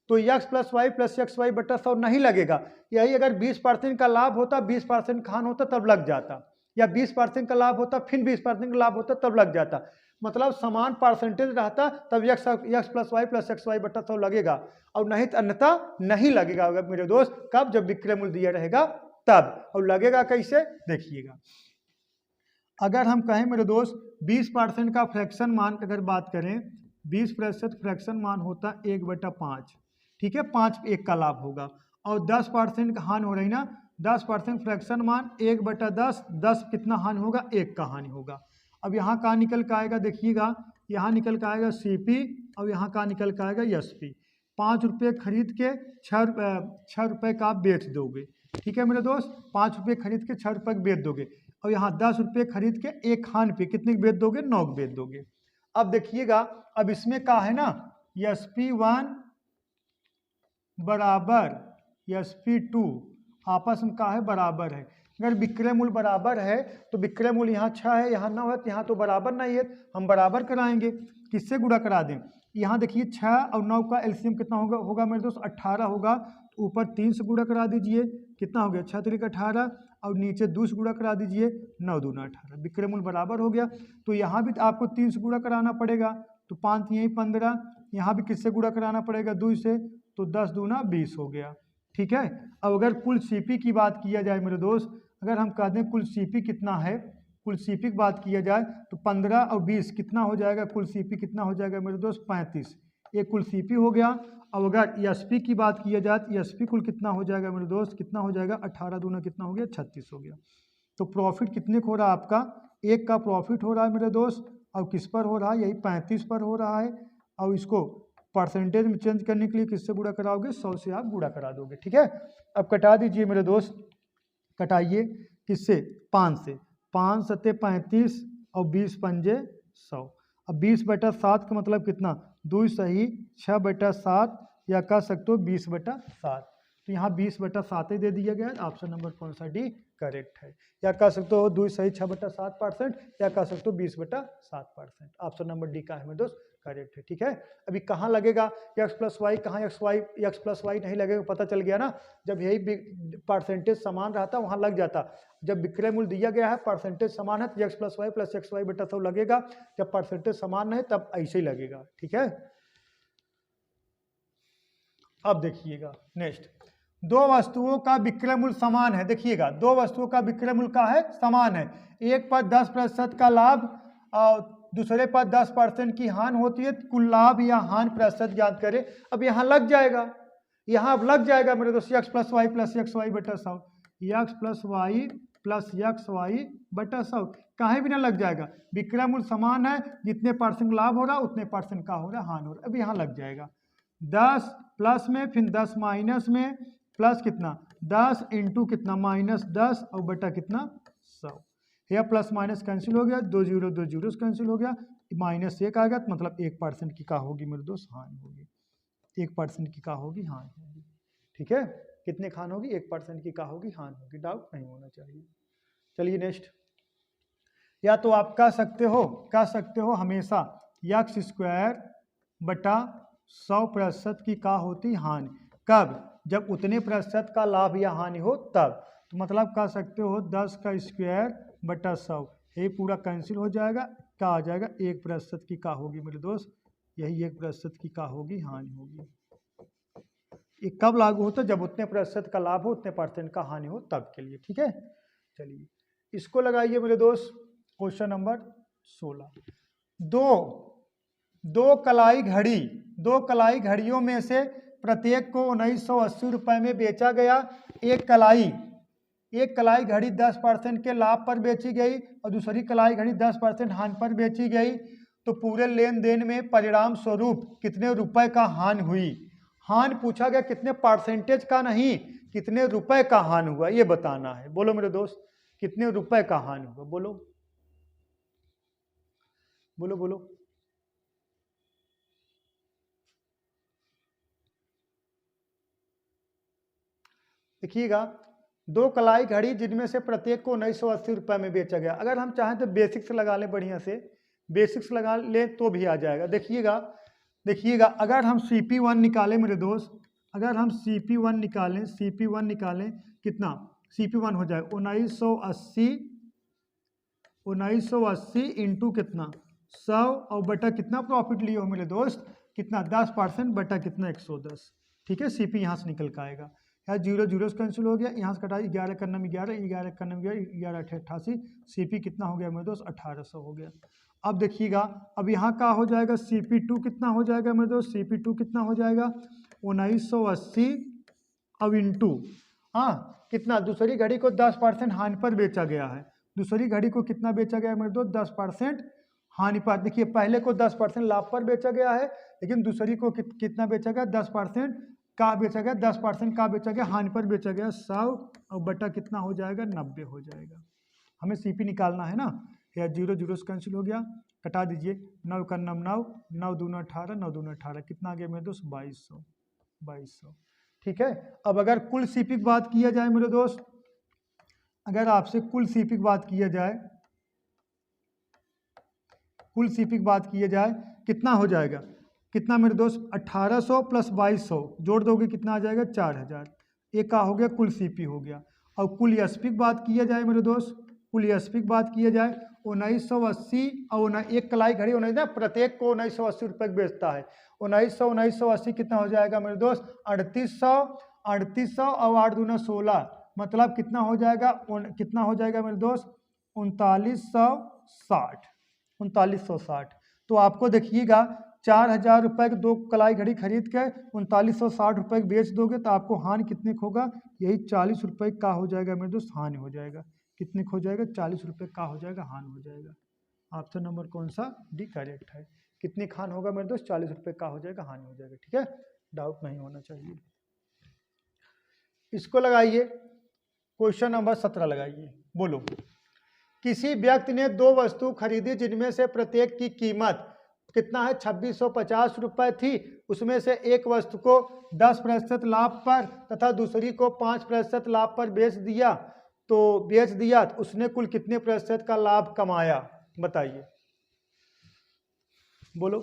तो x plus Y plus X Y बटा 100 नहीं लगेगा। यही अगर 20% का लाभ होता, 20% का हानि होता तब लग जाता, या 20% का लाभ होता फिर 20% का लाभ होता तब लग जाता। मतलब समान परसेंटेज रहता तब x plus Y plus X Y बटा 100 लगेगा, और नहीं तो अन्यथा नहीं लगेगा मेरे दोस्त। कब? जब विक्रय मूल्य दिया रहेगा तब। और लगेगा कैसे? देखिएगा, अगर हम कहें मेरे दोस्त 20% का फ्रैक्शन मान अगर बात करें, 20% फ्रैक्शन मान होता 1/5। ठीक है, 5 1 का लाभ होगा, और 10% का हानि हो रही ना, 10% फ्रैक्शन मान 1/10, 10 कितना हानि होगा? 1 का हानि होगा। अब यहाँ कहाँ निकल के आएगा? देखिएगा, यहाँ निकल के आएगा CP और यहाँ कहाँ निकल के आएगा SP। 5 रुपये खरीद के 6 रुपये का आप बेच दोगे। ठीक है मेरे दोस्त, 5 रुपये खरीद के 6 रुपये बेच दोगे, और यहाँ 10 रुपये खरीद के एक खान पे कितने बेच दोगे? 9 बेच दोगे। अब देखिएगा, अब इसमें क्या है ना, SP1 बराबर SP2 आपस में क्या है? बराबर है। अगर विक्रय मूल्य बराबर है तो विक्रय मूल्य यहाँ 6 है, यहाँ 9 है, तो यहाँ तो बराबर नहीं है, हम बराबर कराएंगे। किससे गुणा करा दें? यहाँ देखिए 6 और 9 का एलसीएम कितना होगा मेरे दोस्त? 18 होगा। तो ऊपर 3 से गुणा करा दीजिए, कितना हो गया? 6 3 18, और नीचे 2 से गुणा करा दीजिए, 9 दूना 18। विक्रय मूल्य बराबर हो गया, तो यहाँ भी आपको 3 से गुणा कराना पड़ेगा, तो 5 यहीं 15, यहाँ भी किससे गुणा कराना पड़ेगा? 2 से, तो 10 दूना 20 हो गया। ठीक है, अब अगर कुल CP की बात किया जाए मेरे दोस्त, अगर हम कह दें कुल CP कितना है, कुल CP की बात किया जाए तो 15 और 20 कितना हो जाएगा? कुल CP कितना हो जाएगा मेरे दोस्त? 35। ये कुल CP हो गया। अब अगर SP की बात किया जाए तो SP कुल कितना हो जाएगा मेरे दोस्त? कितना हो जाएगा? 18 दूना कितना हो गया? 36 हो गया। तो प्रॉफिट कितने को हो रहा है आपका? 1 का प्रॉफिट हो रहा है मेरे दोस्त, और किस पर हो रहा है? यही 35 पर हो रहा है। और इसको परसेंटेज में चेंज करने के लिए किससे गुणा कराओगे? 100 से आप गुणा करा दोगे। ठीक है, अब कटा दीजिए मेरे दोस्त, कटाइए किससे? 5 से। 5 सत्ते 35 और 20 पंजे 100। अब 20/7 का मतलब कितना? 2 सही 6/7, या कह सकते हो 20/7। तो यहाँ 20/7 ही दे दिया गया है। ऑप्शन नंबर कौन सा डी करेक्ट है। या कह सकते हो 2 सही 6/7%, या कह सकते हो 20/7%। ऑप्शन नंबर डी का है मेरे दोस्त करेक्ट है। ठीक है, अभी कहाँ लगेगा x प्लस वाई, कहाँ x प्लस वाई नहीं लगेगा, पता चल गया ना। जब यही परसेंटेज समान रहता वहाँ लग जाता। जब विक्रय मूल्य दिया गया है, परसेंटेज समान है, तो x plus Y plus X Y बटा 100 लगेगा। जब परसेंटेज समान नहीं तब ऐसे ही लगेगा। ठीक है, अब देखिएगा नेक्स्ट, दो वस्तुओं का विक्रय मूल्य समान है। देखिएगा, दो वस्तुओं का विक्रय मूल्य का है समान है। एक पर 10% का लाभ और दूसरे पर 10% की हानि होती है। कुल लाभ या हानि प्रतिशत ज्ञात करें। अब यहाँ लग जाएगा, यहाँ अब लग जाएगा मेरे दोस्त x plus Y plus X Y बटा 100, x plus Y plus X Y बटा 100 कहीं भी ना लग जाएगा। विक्रय मूल्य समान है, जितने परसेंट लाभ हो रहा उतने परसेंट का हो रहा हानि हो रहा। अब यहाँ लग जाएगा 10 प्लस में, फिर 10 माइनस में, प्लस कितना 10 इंटू कितना -10 और बटा कितना 100। यह प्लस माइनस कैंसिल हो गया, 2 जीरो कैंसिल हो गया, -1 आ गया, तो मतलब 1% की का होगी मेरे दोस्त हानि होगी। 1% की का होगी हानि होगी। ठीक है, कितने खान होगी 1% की का होगी हानि होगी। डाउट नहीं होना चाहिए। चलिए नेक्स्ट, या तो आप कह सकते हो हमेशा x² बटा 100% की का होती हानि। कब? जब उतने प्रतिशत का लाभ या हानि हो तब। तो मतलब कह सकते हो 10 का स्क्वायर बटा 100, ये पूरा कैंसिल हो जाएगा। क्या आ जाएगा 1% की का होगी मेरे दोस्त, यही 1% की का होगी हानि होगी। ये कब लागू होता है? जब उतने प्रतिशत का लाभ हो उतने परसेंट का हानि हो तब के लिए। ठीक है, चलिए इसको लगाइए मेरे दोस्त। क्वेश्चन नंबर 16, दो कलाई घड़ियों में से प्रत्येक को 1980 रुपये में बेचा गया। एक कलाई घड़ी 10% के लाभ पर बेची गई और दूसरी कलाई घड़ी 10% हानि पर बेची गई। तो पूरे लेन देन में परिणाम स्वरूप कितने रुपए का हानि हुई? हानि पूछा गया, कितने परसेंटेज का नहीं, कितने रुपए का हानि हुआ ये बताना है। बोलो मेरे दोस्त, कितने रुपए का हानि हुआ? बोलो बोलो बोलो। देखिएगा, दो कलाई घड़ी जिनमें से प्रत्येक को 1980 रुपये में बेचा गया। अगर हम चाहें तो बेसिक्स लगा लें, बढ़िया से बेसिक्स लगा लें तो भी आ जाएगा। देखिएगा अगर हम CP1 निकालें मेरे दोस्त, अगर हम CP1 निकालें कितना CP1 हो जाए 1980 इंटू कितना 100 और बटा कितना प्रॉफिट लिए हो मेरे दोस्त, कितना 10% बटा कितना 110। ठीक है, CP यहाँ से निकल के आएगा। यहाँ 0 से कैंसिल हो गया, यहाँ से कटा 11 करना में 11, 11 करना में 11, 88। CP कितना हो गया मेरे दोस्त 1800 हो गया। अब देखिएगा, अब यहाँ का हो जाएगा CP2 कितना हो जाएगा मेरे दोस्त, CP2 कितना हो जाएगा 1980 अब इंटू कितना दूसरी घड़ी को 10% हानि पर बेचा गया है। दूसरी घड़ी को कितना बेचा गया है मेरे दोस्त 10% हानि पर। देखिए पहले को 10% लाभ पर बेचा गया है, लेकिन दूसरी को कितना बेचा गया 10% का बेचा गया, 10% का बेचा गया हानि पर बेचा गया 100 और बटा कितना हो जाएगा 90 हो जाएगा। हमें CP निकालना है ना। या 0 से कैंसिल हो गया, कटा दीजिए 9 का 9, 9 दूना 18, 9 दूना 18 कितना आ गया मेरे दोस्त 2200। ठीक है, अब अगर कुल CP की बात किया जाए मेरे दोस्त, अगर आपसे कुल CP की बात किया जाए, कितना हो जाएगा, कितना मेरे दोस्त 1800 प्लस 2200 जोड़ दोगे कितना आ जाएगा 4000। एक का हो गया कुल CP हो गया। और कुल SP की बात किया जाए मेरे दोस्त, कुल SP की बात किया जाए 1980 और एक कलाई घड़ी 19 प्रत्येक को 1980 रुपये बेचता है। 1980 कितना हो जाएगा मेरे दोस्त 3800 और 8 दूना 16, मतलब कितना हो जाएगा मेरे दोस्त 3960। तो आपको देखिएगा 4000 रुपये की 2 कलाई घड़ी खरीद के 3960 रुपये की बेच दोगे तो आपको हानि कितने का होगा, यही 40 रुपये का हो जाएगा मेरे दोस्त हानि हो जाएगा। कितने का हो जाएगा 40 रुपये का हो जाएगा हानि हो जाएगा। ऑप्शन नंबर कौन सा डी करेक्ट है। कितने खान होगा मेरे दोस्त 40 रुपये का हो जाएगा हानि हो जाएगा। ठीक है, डाउट नहीं होना चाहिए। इसको लगाइए, क्वेश्चन नंबर 17 लगाइए। बोलो, किसी व्यक्ति ने 2 वस्तु खरीदी जिनमें से प्रत्येक की कीमत कितना है 2650 रुपये थी, उसमें से एक वस्तु को 10% लाभ पर तथा दूसरी को 5% लाभ पर बेच दिया, तो उसने कुल कितने प्रतिशत का लाभ कमाया, बताइए, बोलो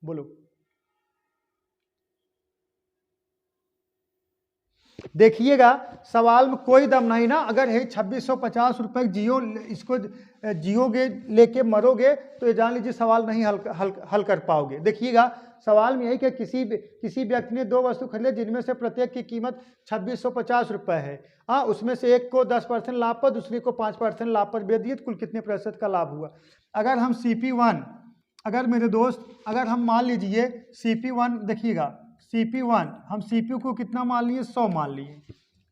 बोलो। देखिएगा सवाल में कोई दम नहीं ना, अगर है 2650 रुपये इसको जियोगे लेके मरोगे तो ये जान लीजिए सवाल नहीं हल कर पाओगे। देखिएगा सवाल में यही कि किसी व्यक्ति ने दो वस्तु खरीदे जिनमें से प्रत्येक की कीमत 2650 रुपये है। हाँ, उसमें से एक को 10% लाभ पर, दूसरी को 5% लाभ पर बेच दिए, तो कुल कितने प्रतिशत का लाभ हुआ। अगर हम CP1, अगर मेरे दोस्त अगर हम मान लीजिए CP1, देखिएगा CP1 हम CPU को कितना मान लिए, 100 मान लिए,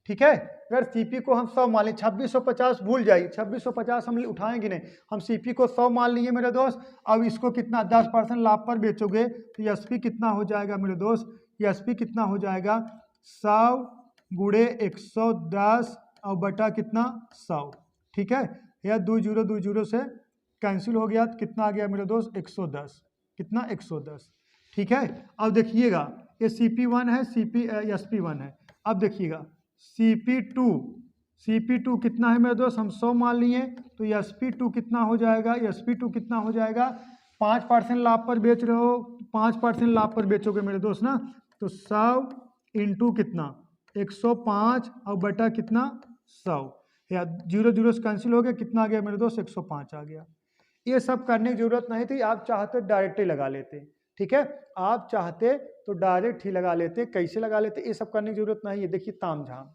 ठीक है। अगर CP को हम 100 मान लिए, 2650 भूल जाइए, 2650 हम उठाएंगे नहीं, हम CP को 100 मान लिए मेरे दोस्त। अब इसको कितना 10% लाभ पर बेचोगे तो SP कितना हो जाएगा मेरे दोस्त, SP कितना हो जाएगा 100 गुणे 110 और बटा कितना 100, ठीक है। या 20 से कैंसिल हो गया, तो कितना आ गया मेरे दोस्त 110, कितना 110, ठीक है। अब देखिएगा ये CP1 है, SP1 है। अब देखिएगा CP2 कितना है मेरे दोस्त, हम 100 मान लिए, तो SP2 कितना हो जाएगा, SP2 कितना हो जाएगा, 5% लाभ पर बेच रहे हो, 5% लाभ पर बेचोगे मेरे दोस्त ना, तो 100 इंटू कितना 105 और बटा कितना 100, या 0 से कैंसिल हो गया, कितना आ गया मेरे दोस्त 105 आ गया। ये सब करने की जरूरत नहीं थी, आप चाहते डायरेक्ट ही लगा लेते, ठीक है, आप चाहते तो डायरेक्ट ही लगा लेते। कैसे लगा लेते, ये सब करने की जरूरत नहीं है। देखिए तामझाम,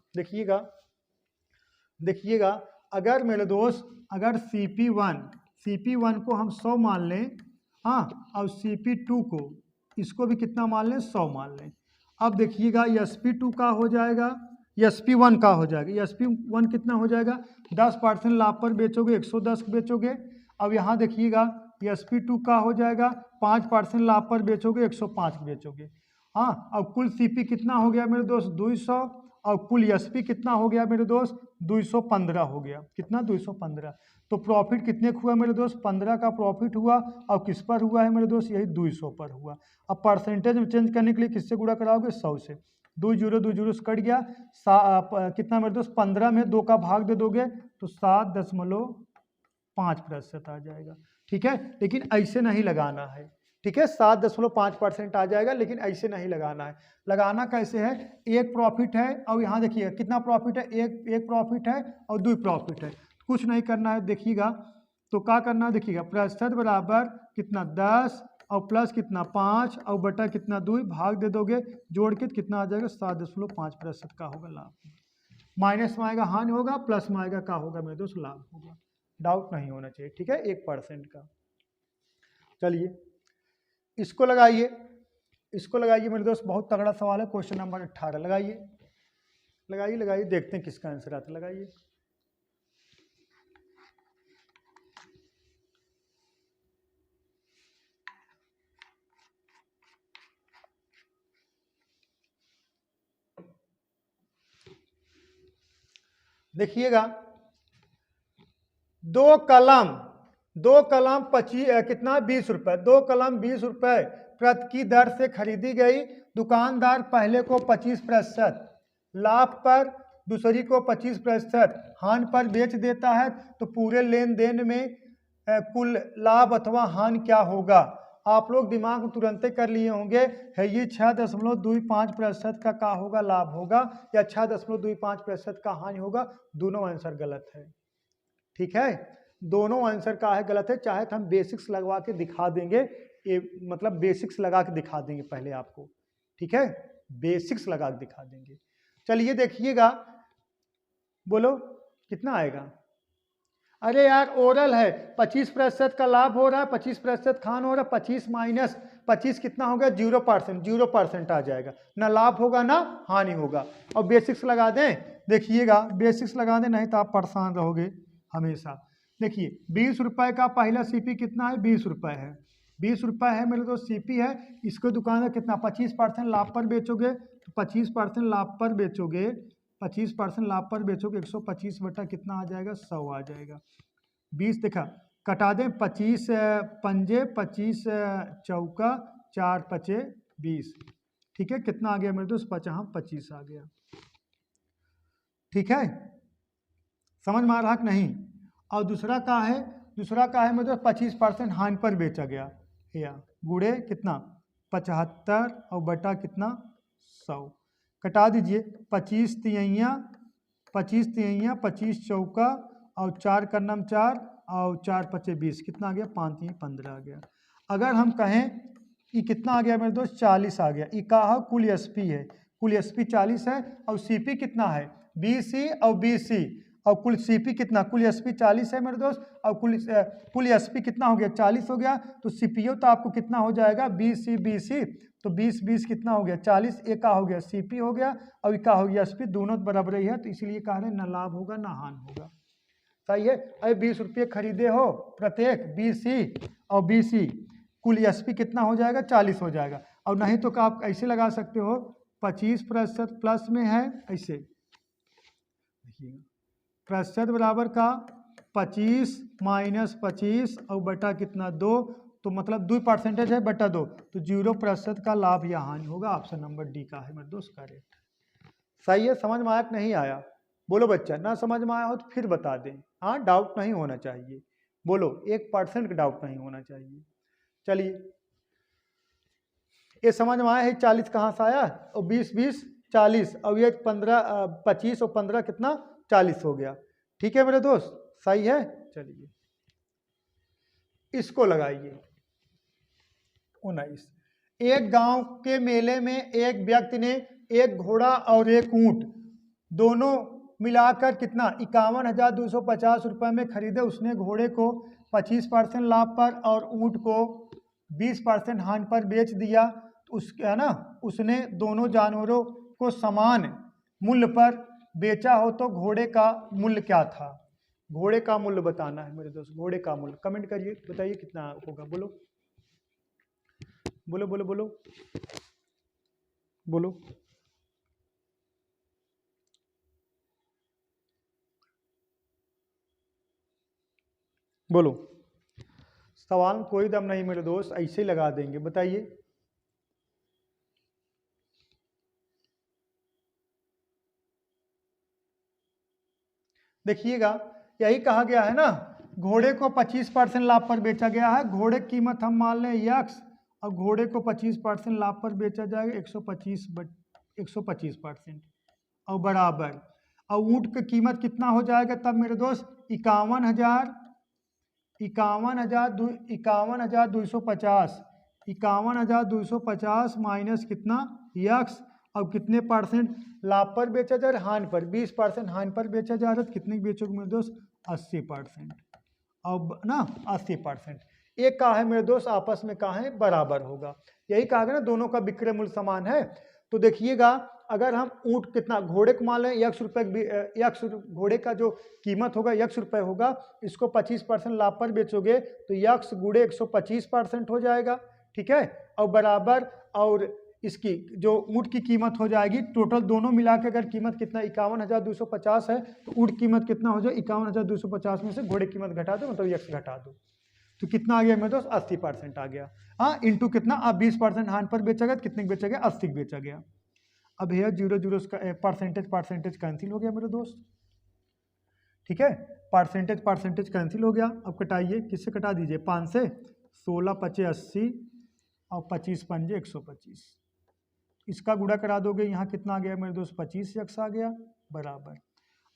देखिएगा अगर मेरे दोस्त अगर CP1 को हम 100 मान लें, हाँ, और CP2 को इसको भी कितना मान लें, 100 मान लें। अब देखिएगा SP2 का हो जाएगा, SP1 का हो जाएगा, SP1 कितना हो जाएगा 10% लाभ पर बेचोगे 110 बेचोगे। अब यहाँ देखिएगा SP2 का हो जाएगा 5% लाभ पर बेचोगे 105 बेचोगे। हाँ, अब कुल CP कितना हो गया मेरे दोस्त 200, और कुल SP कितना हो गया मेरे दोस्त 215 हो गया, कितना 215। तो प्रॉफिट कितने का हुआ मेरे दोस्त 15 का प्रॉफिट हुआ, और किस पर हुआ है मेरे दोस्त, यही 200 पर हुआ। अब परसेंटेज में चेंज करने के लिए किससे गुणा कराओगे, 100 से, 20 से कट गया, कितना मेरे दोस्त 15 में 2 का भाग दे दोगे तो 7.5% आ जाएगा, ठीक है। लेकिन ऐसे नहीं लगाना है, ठीक है, 7.5% आ जाएगा, लेकिन ऐसे नहीं लगाना है। लगाना कैसे है, एक प्रॉफिट है और यहाँ देखिएगा कितना प्रॉफिट है, एक प्रॉफिट है और 2 प्रॉफिट है, कुछ नहीं करना है। देखिएगा तो क्या करना है, देखिएगा प्रतिशत बराबर कितना 10 और प्लस कितना 5 और बटा कितना 2, भाग दे दोगे, जोड़ के कितना आ जाएगा 7.5% का होगा लाभ। माइनस में आएगा हानि होगा, प्लस में आएगा क्या होगा मेरे दोस्त लाभ होगा। डाउट नहीं होना चाहिए, ठीक है, 1% का। चलिए इसको लगाइए मेरे दोस्त, बहुत तगड़ा सवाल है, क्वेश्चन नंबर 18 लगाइए, देखते हैं किसका आंसर आता है, लगाइए। देखिएगा दो कलम 25 कितना 20 रुपए, 2 कलम 20 रुपए प्रति की दर से खरीदी गई। दुकानदार पहले को 25% लाभ पर, दूसरी को 25% हानि पर बेच देता है, तो पूरे लेन देन में कुल लाभ अथवा हानि क्या होगा। आप लोग दिमाग में तुरंत कर लिए होंगे, है ये 6.25% का क्या होगा लाभ होगा, या 6.25% का हानि होगा। दोनों आंसर गलत है, ठीक है, दोनों आंसर का है गलत है। चाहे तो हम बेसिक्स लगवा के दिखा देंगे, ये मतलब बेसिक्स लगा के दिखा देंगे पहले आपको, ठीक है, बेसिक्स लगा के दिखा देंगे। चलिए देखिएगा, बोलो कितना आएगा। अरे यार ओरल है, 25% का लाभ हो रहा है, 25% खान हो रहा है, 25 माइनस 25 कितना हो गया 0% आ जाएगा, ना लाभ होगा ना हानि होगा। और बेसिक्स लगा दें, देखिएगा बेसिक्स लगा दें, नहीं तो आप परेशान रहोगे हमेशा। देखिए 20 रुपए का पहला CP कितना है 20 रुपए है, 20 रुपए है मेरे दोस्त CP है। इसको दुकानदार कितना 25% लाभ पर बेचोगे, तो 25% लाभ पर बेचोगे, 25% लाभ पर बेचोगे 125 बटा कितना आ जाएगा 100 आ जाएगा। 20 देखा कटा दें 25 पंजे 25 चौका 4 पचे 20। ठीक है, कितना आ गया मेरे दोस्त? 25 आ गया। ठीक है, समझ में आ रहा कि नहीं? और दूसरा का है, दूसरा का है मेरे दोस्त 25% हानि पर बेचा गया या गुड़े कितना 75 और बटा कितना 100। कटा दीजिए 25 तिहैया 25 चौका और 4 कन्नम 4 और 4 पचे 20। कितना आ गया? 5 तिहैया 15 आ गया। अगर हम कहें ये कितना आ गया मेरे दोस्त? 40 आ गया। ये कहा कुल एसपी है, कुल एसपी 40 है और सीपी कितना है? बीसी और बीसी और कुल सीपी कितना? कुल एसपी 40 है मेरे दोस्त और कुल एसपी कितना हो गया? 40 हो गया। तो सीपीओ तो आपको कितना हो जाएगा? बीसी बीसी, तो 20 कितना हो गया? 40। एक का हो गया सीपी हो गया और एक का हो गया एसपी, दोनों बराबर ही है, तो इसीलिए कह रहे हैं न लाभ होगा ना हानि होगा। सही है। अरे 20 रुपये खरीदे हो प्रत्येक बीसी और बीसी, कुल एसपी कितना हो जाएगा? 40 हो जाएगा। और नहीं तो आप ऐसे लगा सकते हो 25% प्लस में है, ऐसे देखिएगा प्रतिशत बराबर का 25 माइनस 25 और बटा कितना 2, तो मतलब 2% है बटा 2, तो 0% का लाभ या हानि होगा। ऑप्शन नंबर डी का है मेरे दोस्त करेक्ट। सही है। समझ में आया कि नहीं आया? बोलो बच्चा, ना समझ में आया हो तो फिर बता दें। हाँ, डाउट नहीं होना चाहिए। बोलो, 1% का डाउट नहीं होना चाहिए। चलिए, ये समझ में आया है 40 कहाँ से आया? और 20 40 और ये 25 और 15 कितना? 40 हो गया। ठीक है मेरे दोस्त, सही है। चलिए इसको लगाइए 19। एक गांव के मेले में एक व्यक्ति ने एक घोड़ा और एक ऊंट दोनों मिलाकर कितना 51,250 रुपये में खरीदे। उसने घोड़े को 25% लाभ पर और ऊंट को 20% हानि पर बेच दिया। है ना, उसने दोनों जानवरों को समान मूल्य पर बेचा हो तो घोड़े का मूल्य क्या था? घोड़े का मूल्य बताना है मेरे दोस्त। घोड़े का मूल्य कमेंट करिए, बताइए कितना होगा। बोलो बोलो बोलो बोलो बोलो। बोलो, सवाल में कोई दम नहीं मेरे दोस्त, ऐसे ही लगा देंगे। बताइए। देखिएगा, यही कहा गया है ना, घोड़े को 25% लाभ पर बेचा गया है। घोड़े की कीमत हम मान लें यक्स और घोड़े को 25% लाभ पर बेचा जाएगा 125% और बराबर। और ऊँट की कीमत कितना हो जाएगा तब मेरे दोस्त? 51,250 51,250 माइनस कितना यक्स और कितने परसेंट लाभ पर बेचा जा रहा है? हानि पर। 20% हानि पर बेचा जा रहा है, तो कितने बेचोगे मेरे दोस्त? 80%। अब ना 80%। एक का है मेरे दोस्त आपस में कहा है बराबर होगा। यही कहा गया ना, दोनों का विक्रय मूल्य समान है। तो देखिएगा, अगर हम ऊँट कितना, घोड़े को मान लें यक्स घोड़े का जो कीमत होगा यक्स रुपये होगा, इसको 25% लाभ पर बेचोगे तो यक्स गुड़े 125% हो जाएगा। ठीक है, और बराबर और इसकी जो ऊँट की कीमत हो जाएगी टोटल दोनों मिला के अगर कीमत कितना 51,250 है, तो ऊँट कीमत कितना हो जाए? 51,250 में से घोड़े कीमत घटा दो, मतलब यक्स घटा दो, तो कितना आ गया मेरे दोस्त? 80% आ गया। हाँ, इंटू कितना? अब 20% हानि पर बेचा गया, कितने बेचा गया? 80 बेचा गया। अब भैया 0 परसेंटेज कैंसिल हो गया मेरे दोस्त। ठीक है, परसेंटेज कैंसिल हो गया। अब कटाइए, किससे कटा दीजिए? 5 से। 16 पचे 80 और 25 पंजे 125। इसका गुड़ा करा दोगे, यहाँ कितना आ गया मेरे दोस्त? 25 यक्स आ गया बराबर।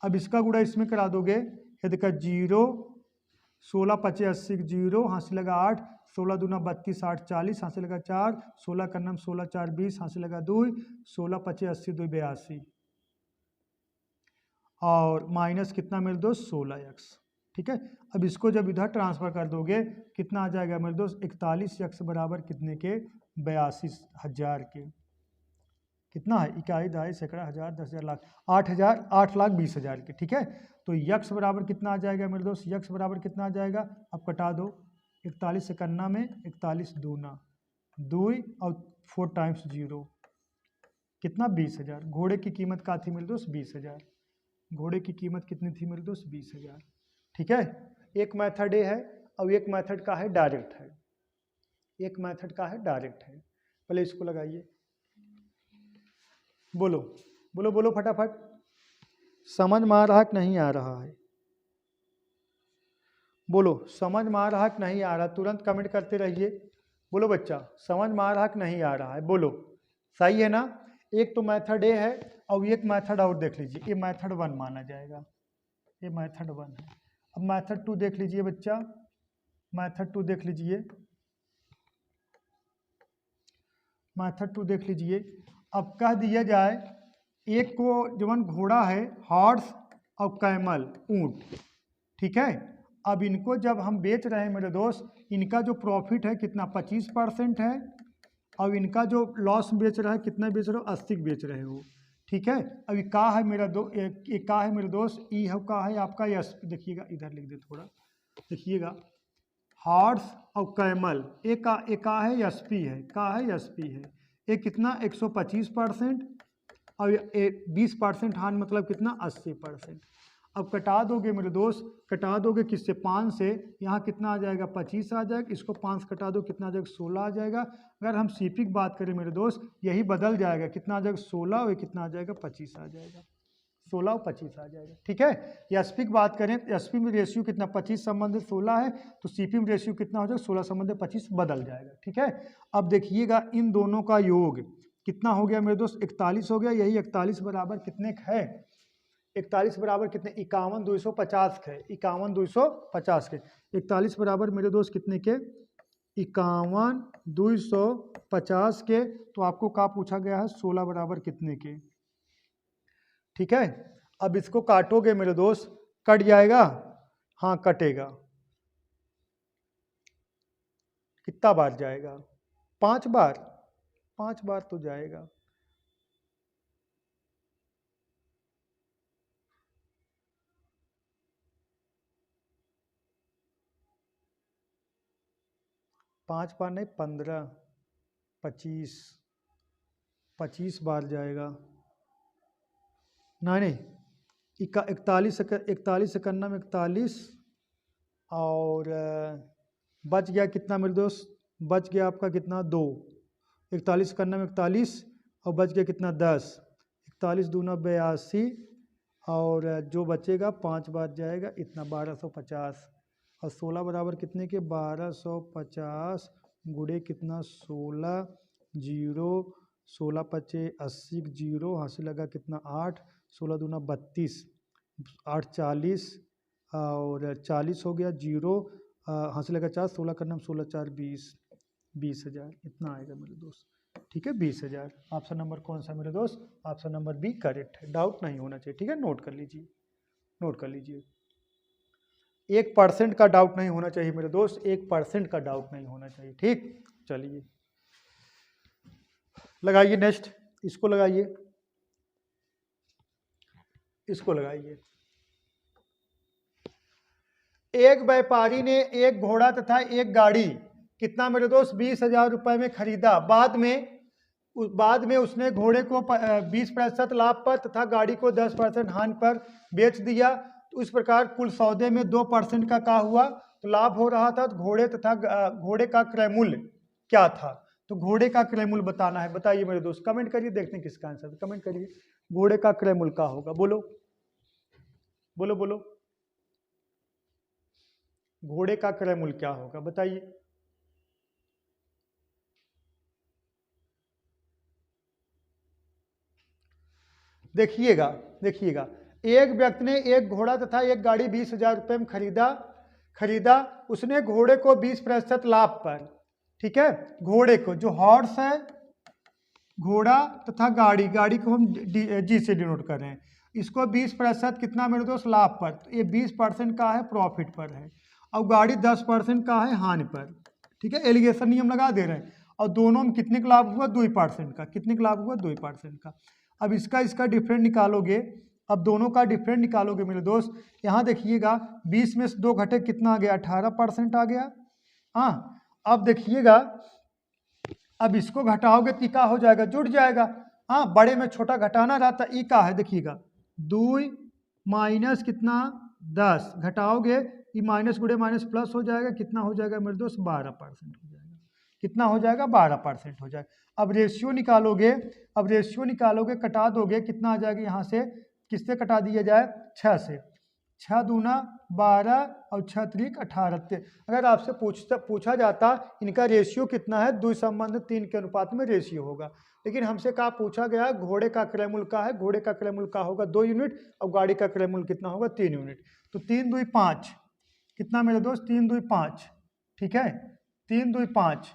अब इसका गुड़ा इसमें करा दोगे, यदि का 0 16 पचे 80 0, हाँ से लगा 8, 16 दूना 32 8 40, हाँ से लगा 4, 16 कन्नम 16 4 20, हाँ से लगा 2, 16 पचे 80 2 82 और माइनस कितना मेरे दोस्त? 16x। ठीक है, अब इसको जब इधर ट्रांसफर कर दोगे कितना आ जाएगा मेरे दोस्त? 41x बराबर कितने के? 82,000 के। कितना है? इकाई दहाई सैकड़ा हज़ार 10,000 लाख 8,20,000 के। ठीक है, तो यक्स बराबर कितना आ जाएगा मेरे दोस्त? यक्स बराबर कितना आ जाएगा? अब कटा दो, 41 से कन्ना में 41 दूना 2 और 4 टाइम्स 0 कितना? 20,000। घोड़े की कीमत क्या थी मेरे दोस्त? 20,000। घोड़े की कीमत कितनी थी मेरे दोस्त? 20,000। ठीक है, एक मेथड ये है। और एक मेथड का है डायरेक्ट है, एक मेथड का है डायरेक्ट है। पहले इसको लगाइए, बोलो बोलो बोलो फटाफट, समझ में आ रहा है कि नहीं आ रहा है? बोलो समझ में आ रहा है कि नहीं आ रहा? तुरंत कमेंट करते रहिए। बोलो बच्चा, समझ में आ रहा कि नहीं आ रहा है? बोलो, सही है ना? एक तो मेथड ए है और एक मेथड और देख लीजिए, ये मेथड 1 माना जाएगा, ये मेथड 1 है। अब मेथड 2 देख लीजिए बच्चा, मेथड 2 देख लीजिए, मेथड 2 देख लीजिए। अब कह दिया जाए एक को जवन घोड़ा है हॉर्स और कैमल ऊंट, ठीक है। अब इनको जब हम बेच रहे हैं मेरे दोस्त, इनका जो प्रॉफिट है कितना 25% है, और इनका जो लॉस बेच रहा है कितना बेच रहे हो 80 बेच रहे हो, ठीक है। अभी का है मेरा का है मेरे दोस्त, ई है का है आपका यस, देखिएगा इधर लिख दे थोड़ा, देखिएगा हॉर्स और कैमल, एक का है एसपी है, का है एसपी है, एक कितना 125% और 20% हान मतलब कितना 80%। अब कटा दोगे मेरे दोस्त, कटा दोगे किससे 5 से, यहाँ कितना आ जाएगा 25 आ जाएगा, इसको 5 कटा दो कितना आ जाएगा 16 आ जाएगा। अगर हम सीपी की बात करें मेरे दोस्त, यही बदल जाएगा, कितना आ जाएगा 16 और कितना आ जाएगा 25 आ जाएगा, 16 और 25 आ जाएगा, ठीक है। एसपी की बात करें, एसपी में रेशियो कितना 25 संबंधित 16 है, तो सीपी में रेशियो कितना हो जाएगा 16 संबंधित 25 बदल जाएगा, ठीक है। अब देखिएगा इन दोनों का योग कितना हो गया मेरे दोस्त 41 हो गया, यही 41 बराबर कितने का है, 41 बराबर कितने 51,250 के, 51,250 के, 41 बराबर मेरे दोस्त कितने के 51,250 के। तो आपको क्या पूछा गया है 16 बराबर कितने के, ठीक है। अब इसको काटोगे मेरे दोस्त, कट जाएगा, हाँ कटेगा, कितना बार जाएगा 5 बार, 5 बार तो जाएगा। पाँच बार नहीं 15, 25, 25 बार जाएगा, नहीं 41 करना में 41 और बच गया कितना मेरे दोस्त, बच गया आपका कितना 2, 41 करना में 41 और बच गया कितना 10, 41 दूना 82 और जो बचेगा 5 बार जाएगा इतना 1250 और 16 बराबर कितने के 1250 गुड़े कितना 16 जीरो, 16 पचे 80 जीरो, हासिल लगा कितना 8, 16 दूना 32, 8 40 और 40 हो गया जीरो, हासिल लगा 4, 16 करना 16 4 20, 20,000 इतना आएगा मेरे दोस्त, ठीक है 20,000। ऑप्शन नंबर कौन सा मेरे दोस्त, ऑप्शन नंबर बी करेक्ट है, डाउट नहीं होना चाहिए, ठीक है। नोट कर लीजिए, नोट कर लीजिए, 1% का डाउट नहीं होना चाहिए मेरे दोस्त, 1% का डाउट नहीं होना चाहिए, ठीक। चलिए लगाइए नेक्स्ट, इसको लगाइए, इसको लगाइए। एक व्यापारी ने एक घोड़ा तथा एक गाड़ी कितना मेरे दोस्त 20,000 रुपए में खरीदा, बाद में उसने घोड़े को 20% लाभ पर तथा गाड़ी को 10% हानि पर बेच दिया। तो इस प्रकार कुल सौदे में 2% का क्या हुआ, तो लाभ हो रहा था। तो घोड़े का क्रय मूल्य क्या था, तो घोड़े का क्रय मूल्य बताना है। बताइए मेरे दोस्त, कमेंट करिए, देखते हैं किसका आंसर, कमेंट करिए। घोड़े का क्रय मूल्य क्या होगा, बोलो बोलो बोलो, घोड़े का क्रय मूल्य क्या होगा बताइए। देखिएगा देखिएगा, एक व्यक्ति ने एक घोड़ा तथा एक गाड़ी 20,000 रुपये में खरीदा। उसने घोड़े को 20% लाभ पर, ठीक है, घोड़े को जो हॉर्स है, घोड़ा तथा गाड़ी को हम जी से डिनोट कर रहे हैं, इसको 20% कितना मेरे दोस्त लाभ पर, तो ये 20% का है प्रॉफिट पर है, और गाड़ी 10% का है हानि पर, ठीक है। एलिगेशन नियम लगा दे रहे हैं, और दोनों में कितने का लाभ हुआ 2% का, कितने का लाभ हुआ 2% का। अब इसका डिफरेंट निकालोगे, अब दोनों का डिफरेंट निकालोगे मेरे दोस्त, यहाँ देखिएगा 20 में से 2 घटे कितना आ गया 18% आ गया। हाँ अब देखिएगा, अब इसको घटाओगे तो क्या हो जाएगा, जुड़ जाएगा। हाँ बड़े में छोटा घटाना रहता, ई का है देखिएगा 2 माइनस कितना 10 घटाओगे, ये माइनस गुड़े माइनस प्लस हो जाएगा, कितना हो जाएगा मेरे दोस्त 12% हो जाएगा। कितना हो जाएगा 12% हो जाएगा। अब रेशियो निकालोगे, अब रेशियो निकालोगे, कटा दोगे, कितना आ जाएगा यहाँ से, किससे कटा दिया जाए 6 से, 6 दूना 12 और 6 त्रिक 18। अगर आपसे पूछा जाता इनका रेशियो कितना है, द्वि संबंध 3 के अनुपात में रेशियो होगा, लेकिन हमसे कहा पूछा गया घोड़े का क्रयमूल्य का है, घोड़े का क्रयमूल्य का होगा 2 यूनिट और गाड़ी का क्रयमूल्य कितना होगा 3 यूनिट। तो 3 दूई 5, कितना मेरे दोस्त 3 दूई 5, ठीक है 3 दूई 5,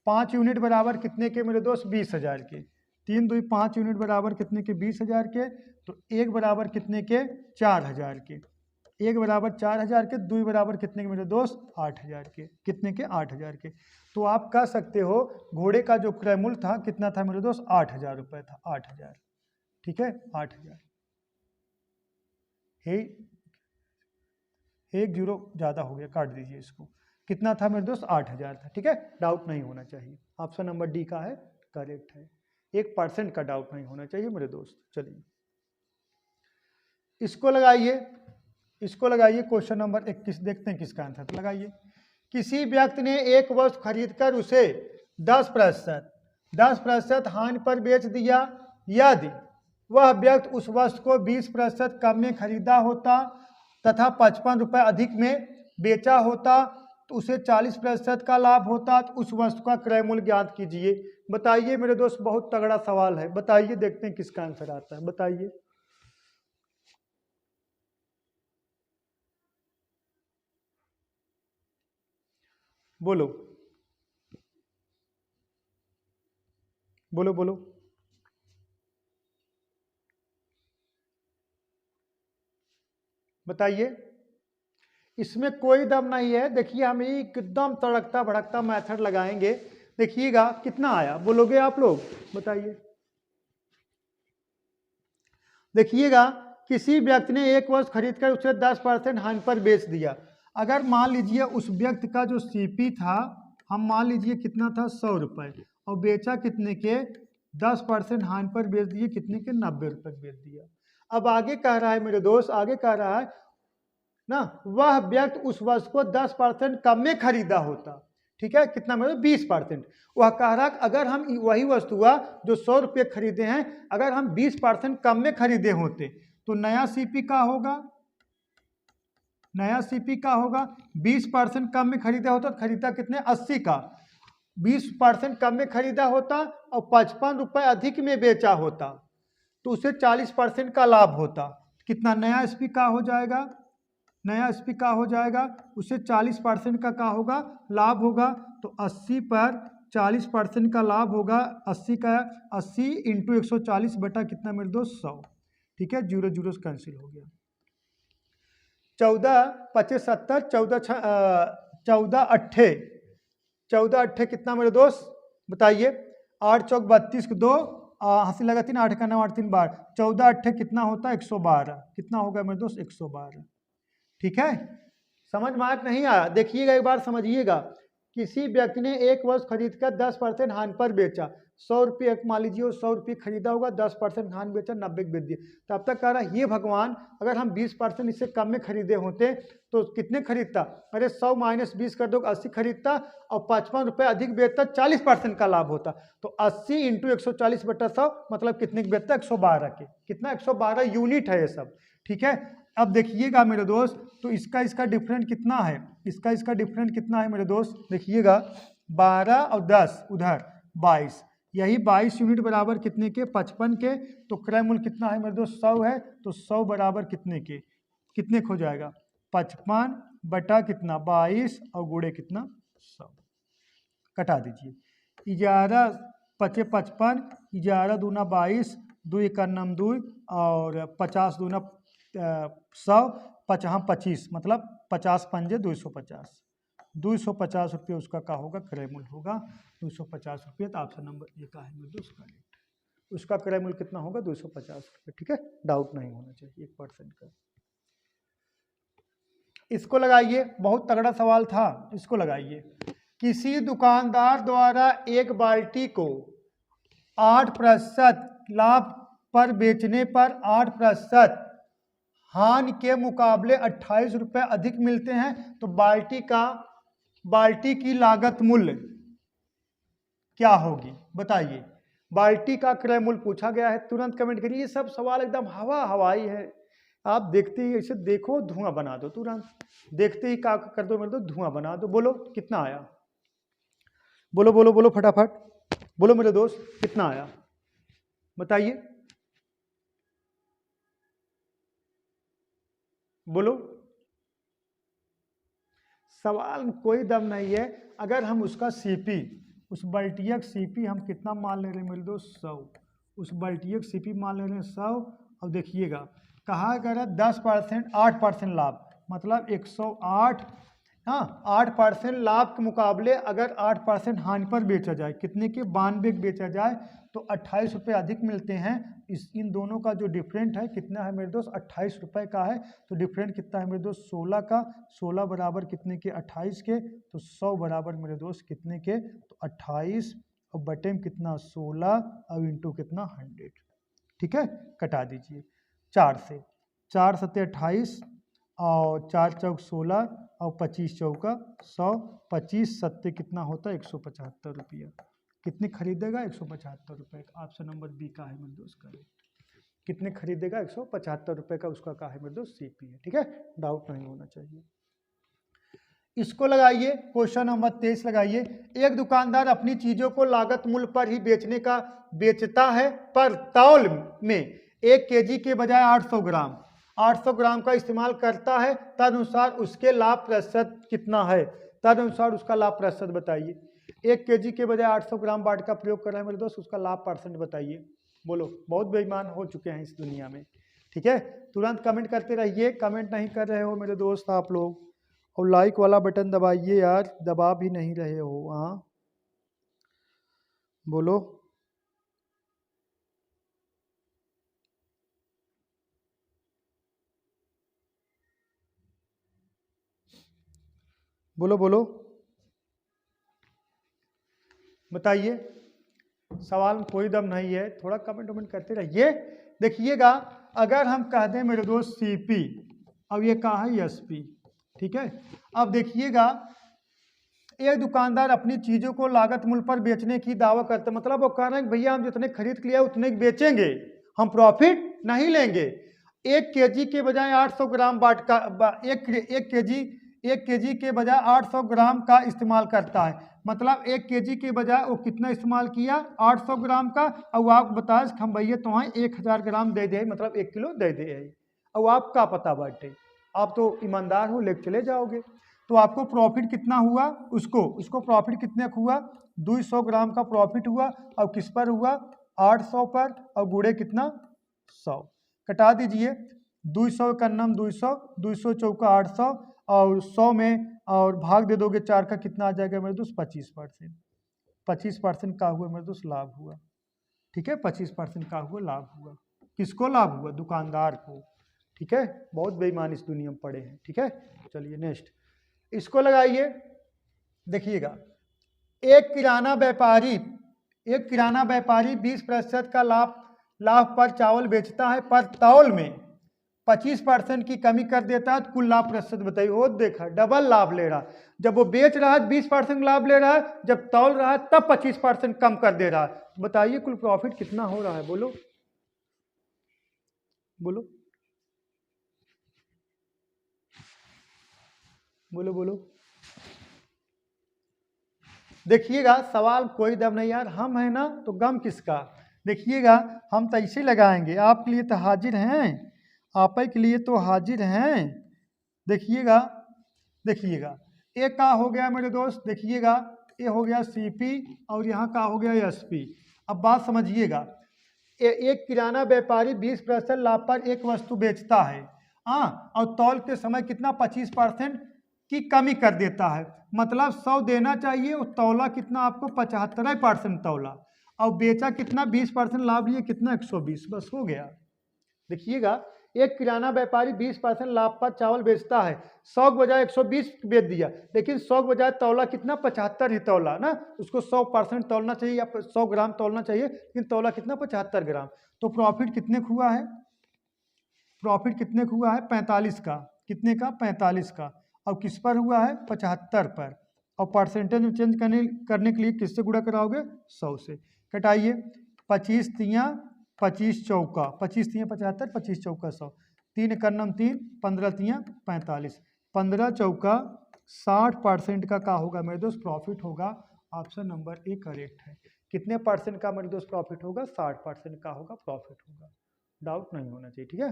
5 यूनिट बराबर कितने के मेरे दोस्त 20,000 के। 3 दूई 5 यूनिट बराबर कितने के 20,000 के। तो 1 बराबर कितने के 4,000 के, 1 बराबर 4,000 के, 2 बराबर कितने के मेरे दोस्त 8,000 के, कितने के 8,000 के। तो आप कह सकते हो घोड़े का जो क्रयमूल्य था कितना था मेरे दोस्त 8,000 रुपये था, 8,000, ठीक है 8,000। एक जीरो ज़्यादा हो गया, काट दीजिए इसको। कितना था मेरे दोस्त 8,000 था, ठीक है, डाउट नहीं होना चाहिए। ऑप्शन नंबर डी का है करेक्ट है, 1% का डाउट नहीं होना चाहिए मेरे दोस्त। चलिए इसको लगाइए, इसको लगाइए, क्वेश्चन नंबर 21 देखते हैं किसका आंसर तो लगाइए। किसी व्यक्ति ने एक वस्तु खरीदकर उसे 10% हानि पर बेच दिया, यदि वह व्यक्ति उस वस्तु को 20% कम में खरीदा होता तथा 55 रुपये अधिक में बेचा होता तो उसे 40% का लाभ होता। तो उस वस्तु का क्रय मूल्य ज्ञात कीजिए। बताइए मेरे दोस्त, बहुत तगड़ा सवाल है, बताइए, देखते हैं किसका आंसर आता है, बताइए। बोलो बोलो बोलो, बताइए। इसमें कोई दम नहीं है, देखिए हम एकदम तड़कता भड़कता मेथड लगाएंगे। देखिएगा कितना आया, बोलोगे आप लोग, बताइए। देखिएगा किसी व्यक्ति ने एक वस्तु खरीदकर उसे 10% हानि पर बेच दिया। अगर मान लीजिए उस व्यक्ति का जो सीपी था, हम मान लीजिए कितना था 100 रुपये, और बेचा कितने के 10% हानि पर बेच दिए, कितने के 90 रुपये बेच दिया। अब आगे कह रहा है मेरे दोस्त, आगे कह रहा है ना, वह व्यक्ति उस वस्तु को 10% कम में खरीदा होता, ठीक है, कितना मतलब 20%। वह कह रहा है अगर हम वही वस्तु हुआ जो 100 रुपये खरीदे हैं, अगर हम 20% कम में खरीदे होते तो नया सीपी का होगा, नया सीपी का होगा 20% कम में खरीदा होता, खरीदा कितने 80 का, 20% कम में खरीदा होता और 55 रुपये अधिक में बेचा होता तो उसे 40% का लाभ होता। कितना नया एसपी का हो जाएगा, नया एसपी का हो जाएगा, उसे 40% का होगा लाभ होगा। तो 80 पर 40% का लाभ होगा, 80 का 80 इंटू 140 बटा कितना मेरे दोस्त 100, ठीक है, जीरो जीरो से कैंसिल हो गया। 14 25 70, 14 अट्ठे 14 अट्ठे कितना मेरे दोस्त बताइए, 8 चौक 32 को 2 हंसी लगा 3, 8 का 9 8 3 12, 14 अट्ठे कितना होता है 112, कितना होगा मेरे दोस्त 112, ठीक है। समझ में आया नहीं आया, देखिएगा एक बार समझिएगा। किसी व्यक्ति ने एक वस्तु खरीदकर 10% हानि पर बेचा, 100 रुपये मान लीजिए 100 रुपये खरीदा होगा, 10% हानि बेचा 90 बेच दिए। तब तक कह रहा है ये भगवान अगर हम 20% इससे कम में खरीदे होते तो कितने खरीदता, अरे 100 माइनस 20 कर दो 80 खरीदता और 55 रुपये अधिक बेचता, 40% का लाभ होता। तो 80 इंटू 140 बटा 100 मतलब कितने के बेचता 112 के, कितना 112 यूनिट है ये सब, ठीक है। अब देखिएगा मेरे दोस्त, तो इसका डिफरेंट कितना है, इसका डिफरेंट कितना है मेरे दोस्त, देखिएगा 12 और 10 उधर 22, यही 22 यूनिट बराबर कितने के 55 के। तो क्रय मूल्य कितना है मेरे दोस्त 100 है, तो 100 बराबर कितने के, कितने हो जाएगा 55 बटा कितना 22 और गुणे कितना 100, कटा दीजिए। 11 पचे 55, 11 दूना 22, 2 1 2 और 50 दूना 100, 25 मतलब 50 पंजे 250, 250 रुपये उसका क्या होगा क्रय मूल्य होगा 250 रुपये। तो ऑप्शन नंबर ए का है मेरे दोस्त करेक्ट, उसका क्रय मूल्य कितना होगा 250 रुपये, ठीक है, डाउट नहीं होना चाहिए 1% का। इसको लगाइए, बहुत तगड़ा सवाल था, इसको लगाइए। किसी दुकानदार द्वारा एक बाल्टी को 8% लाभ पर बेचने पर 8% हानि के मुकाबले 28 रुपये अधिक मिलते हैं, तो बाल्टी की लागत मूल्य क्या होगी बताइए। बाल्टी का क्रय मूल्य पूछा गया है, तुरंत कमेंट करिए। ये सब सवाल एकदम हवाई है, आप देखते ही ऐसे देखो धुआं बना दो, तुरंत देखते ही क्या कर दो मेरे, तो धुआं बना दो। बोलो कितना आया, बोलो बोलो बोलो फटाफट बोलो मेरे दोस्त, कितना आया बताइए, बोलो। सवाल में कोई दम नहीं है। अगर हम उसका सीपी, उस बाल्टियक सीपी हम कितना मान ले रहे हैं मेरे दोस्त, 100। उस बाल्टियक सीपी मान ले रहे हैं 100। अब देखिएगा कहा कर 10%, 8% लाभ, मतलब 108। हाँ, 8% लाभ के मुकाबले अगर 8% हानि पर बेचा जाए, कितने के 92 बेचा जाए, तो 28 रुपये अधिक मिलते हैं। इन दोनों का जो डिफरेंट है कितना है मेरे दोस्त, 28 रुपये का है। तो डिफरेंट कितना है मेरे दोस्त, 16 का। 16 बराबर कितने के, 28 के। तो 100 बराबर मेरे दोस्त कितने के, तो 28 और बटे में कितना 16 और इंटू कितना 100। ठीक है, कटा दीजिए 4 से, 4 सत्ते 28 और 4 चौक 16 और 25 चौका 100, 25 सत्ते कितना होता है 175 रुपया। कितने खरीदेगा, 175 रुपये का। ऑप्शन नंबर बी का है मेरे दोस्त का। कितने खरीदेगा, 175 रुपये का उसका का है मेरे दोस्त, सीपी है। ठीक है, डाउट नहीं होना चाहिए। इसको लगाइए, क्वेश्चन नंबर 23 लगाइए। एक दुकानदार अपनी चीजों को लागत मूल्य पर ही बेचता है, पर तौल में 1 केजी के बजाय 800 ग्राम का इस्तेमाल करता है। तदनुसार उसके लाभ प्रतिशत कितना है, तदनुसार उसका लाभ प्रतिशत बताइए। 1 केजी के बजाय 800 ग्राम बाट का प्रयोग कर रहे हैं मेरे दोस्त, उसका लाभ परसेंट बताइए। बोलो, बहुत बेईमान हो चुके हैं इस दुनिया में। ठीक है, तुरंत कमेंट करते रहिए। कमेंट नहीं कर रहे हो मेरे दोस्त आप लोग, और लाइक वाला बटन दबाइए यार, दबा भी नहीं रहे हो। हाँ बोलो, बोलो बोलो बताइए। सवाल में कोई दम नहीं है, थोड़ा कमेंट वमेंट करते रहिए। देखिएगा, अगर हम कह दें मेरे दोस्त सीपी, अब ये कहा है एसपी। ठीक है, अब देखिएगा, एक दुकानदार अपनी चीजों को लागत मूल्य पर बेचने की दावा करते, मतलब वो कह रहे हैं भैया हम जितने खरीद के लिए उतने बेचेंगे, हम प्रॉफिट नहीं लेंगे। 1 केजी के बजाय 800 ग्राम बाट का, एक केजी के बजाय 800 ग्राम का इस्तेमाल करता है। मतलब 1 केजी के बजाय वो कितना इस्तेमाल किया, 800 ग्राम का। और आप बताए हम भैया तुम्हें 1000 ग्राम दे दे, मतलब 1 किलो दे दे। और आपका पता बाटे, आप तो ईमानदार हो, लेके चले जाओगे। तो आपको प्रॉफिट कितना हुआ, उसको प्रॉफिट कितने हुआ, 200 ग्राम का प्रॉफिट हुआ। और किस पर हुआ, 800 पर, और गुड़े कितना 100। कटा दीजिए, 200 का नम 200, 200 चौका 800, और 100 में और भाग दे दोगे 4 का, कितना आ जाएगा मेरे दोस्त, 25%। 25% का हुआ मेरे दोस्त लाभ हुआ। ठीक है, 25% का हुआ लाभ हुआ। किसको लाभ हुआ, दुकानदार को। ठीक है, बहुत बेईमान इस दुनिया में पड़े हैं। ठीक है, चलिए नेक्स्ट इसको लगाइए। देखिएगा, एक किराना व्यापारी 20% का लाभ पर चावल बेचता है, पर तौल में 25% की कमी कर देता है, तो कुल लाभ प्रतिशत बताइए। वो देखा, डबल लाभ ले रहा। जब वो बेच रहा है 20% लाभ ले रहा है, जब तौल रहा है तब 25% कम कर दे रहा है। बताइए कुल प्रॉफिट कितना हो रहा है, बोलो बोलो बोलो बोलो। देखिएगा, सवाल कोई दम नहीं यार, हम है ना तो गम किसका। देखिएगा, हम तो ऐसे लगाएंगे, आपके लिए तो हाजिर हैं, आप के लिए तो हाजिर हैं। देखिएगा, ये का हो गया मेरे दोस्त, देखिएगा ये हो गया सीपी, और यहाँ का हो गया एसपी। अब बात समझिएगा, एक किराना व्यापारी 20% लाभ पर एक वस्तु बेचता है, हाँ, और तौल के समय कितना 25% की कमी कर देता है। मतलब 100 देना चाहिए, और तौला कितना आपको 75% तौला, और बेचा कितना 20% लाभ लिए, कितना 120, बस हो गया। देखिएगा, एक किराना व्यापारी 20% लाभ पर चावल बेचता है, 100 के बजाय 120 बेच दिया, लेकिन 100 के बजाय तौला कितना 75 ही तौला ना, उसको 100% तौलना चाहिए या 100 ग्राम तौलना चाहिए, लेकिन तौला कितना 75 ग्राम। तो प्रॉफिट कितने हुआ है, प्रॉफिट कितने का हुआ है? 45 का। कितने का? 45 का। और किस पर हुआ है? 75 पर। और परसेंटेज में चेंज करने के लिए किससे गुणा कराओगे? 100 से। कटाइए। 25 तियाँ 25 चौका, 25 तियाँ 75, 25 चौका 100, 3 एकन्नम 3, 15 तियाँ 45, 15 चौका 60% का होगा मेरे दोस्त? प्रॉफिट होगा। ऑप्शन नंबर ए करेक्ट है। कितने परसेंट का मेरे दोस्त प्रॉफिट होगा? 60% का होगा प्रॉफिट होगा। डाउट नहीं होना चाहिए, ठीक है।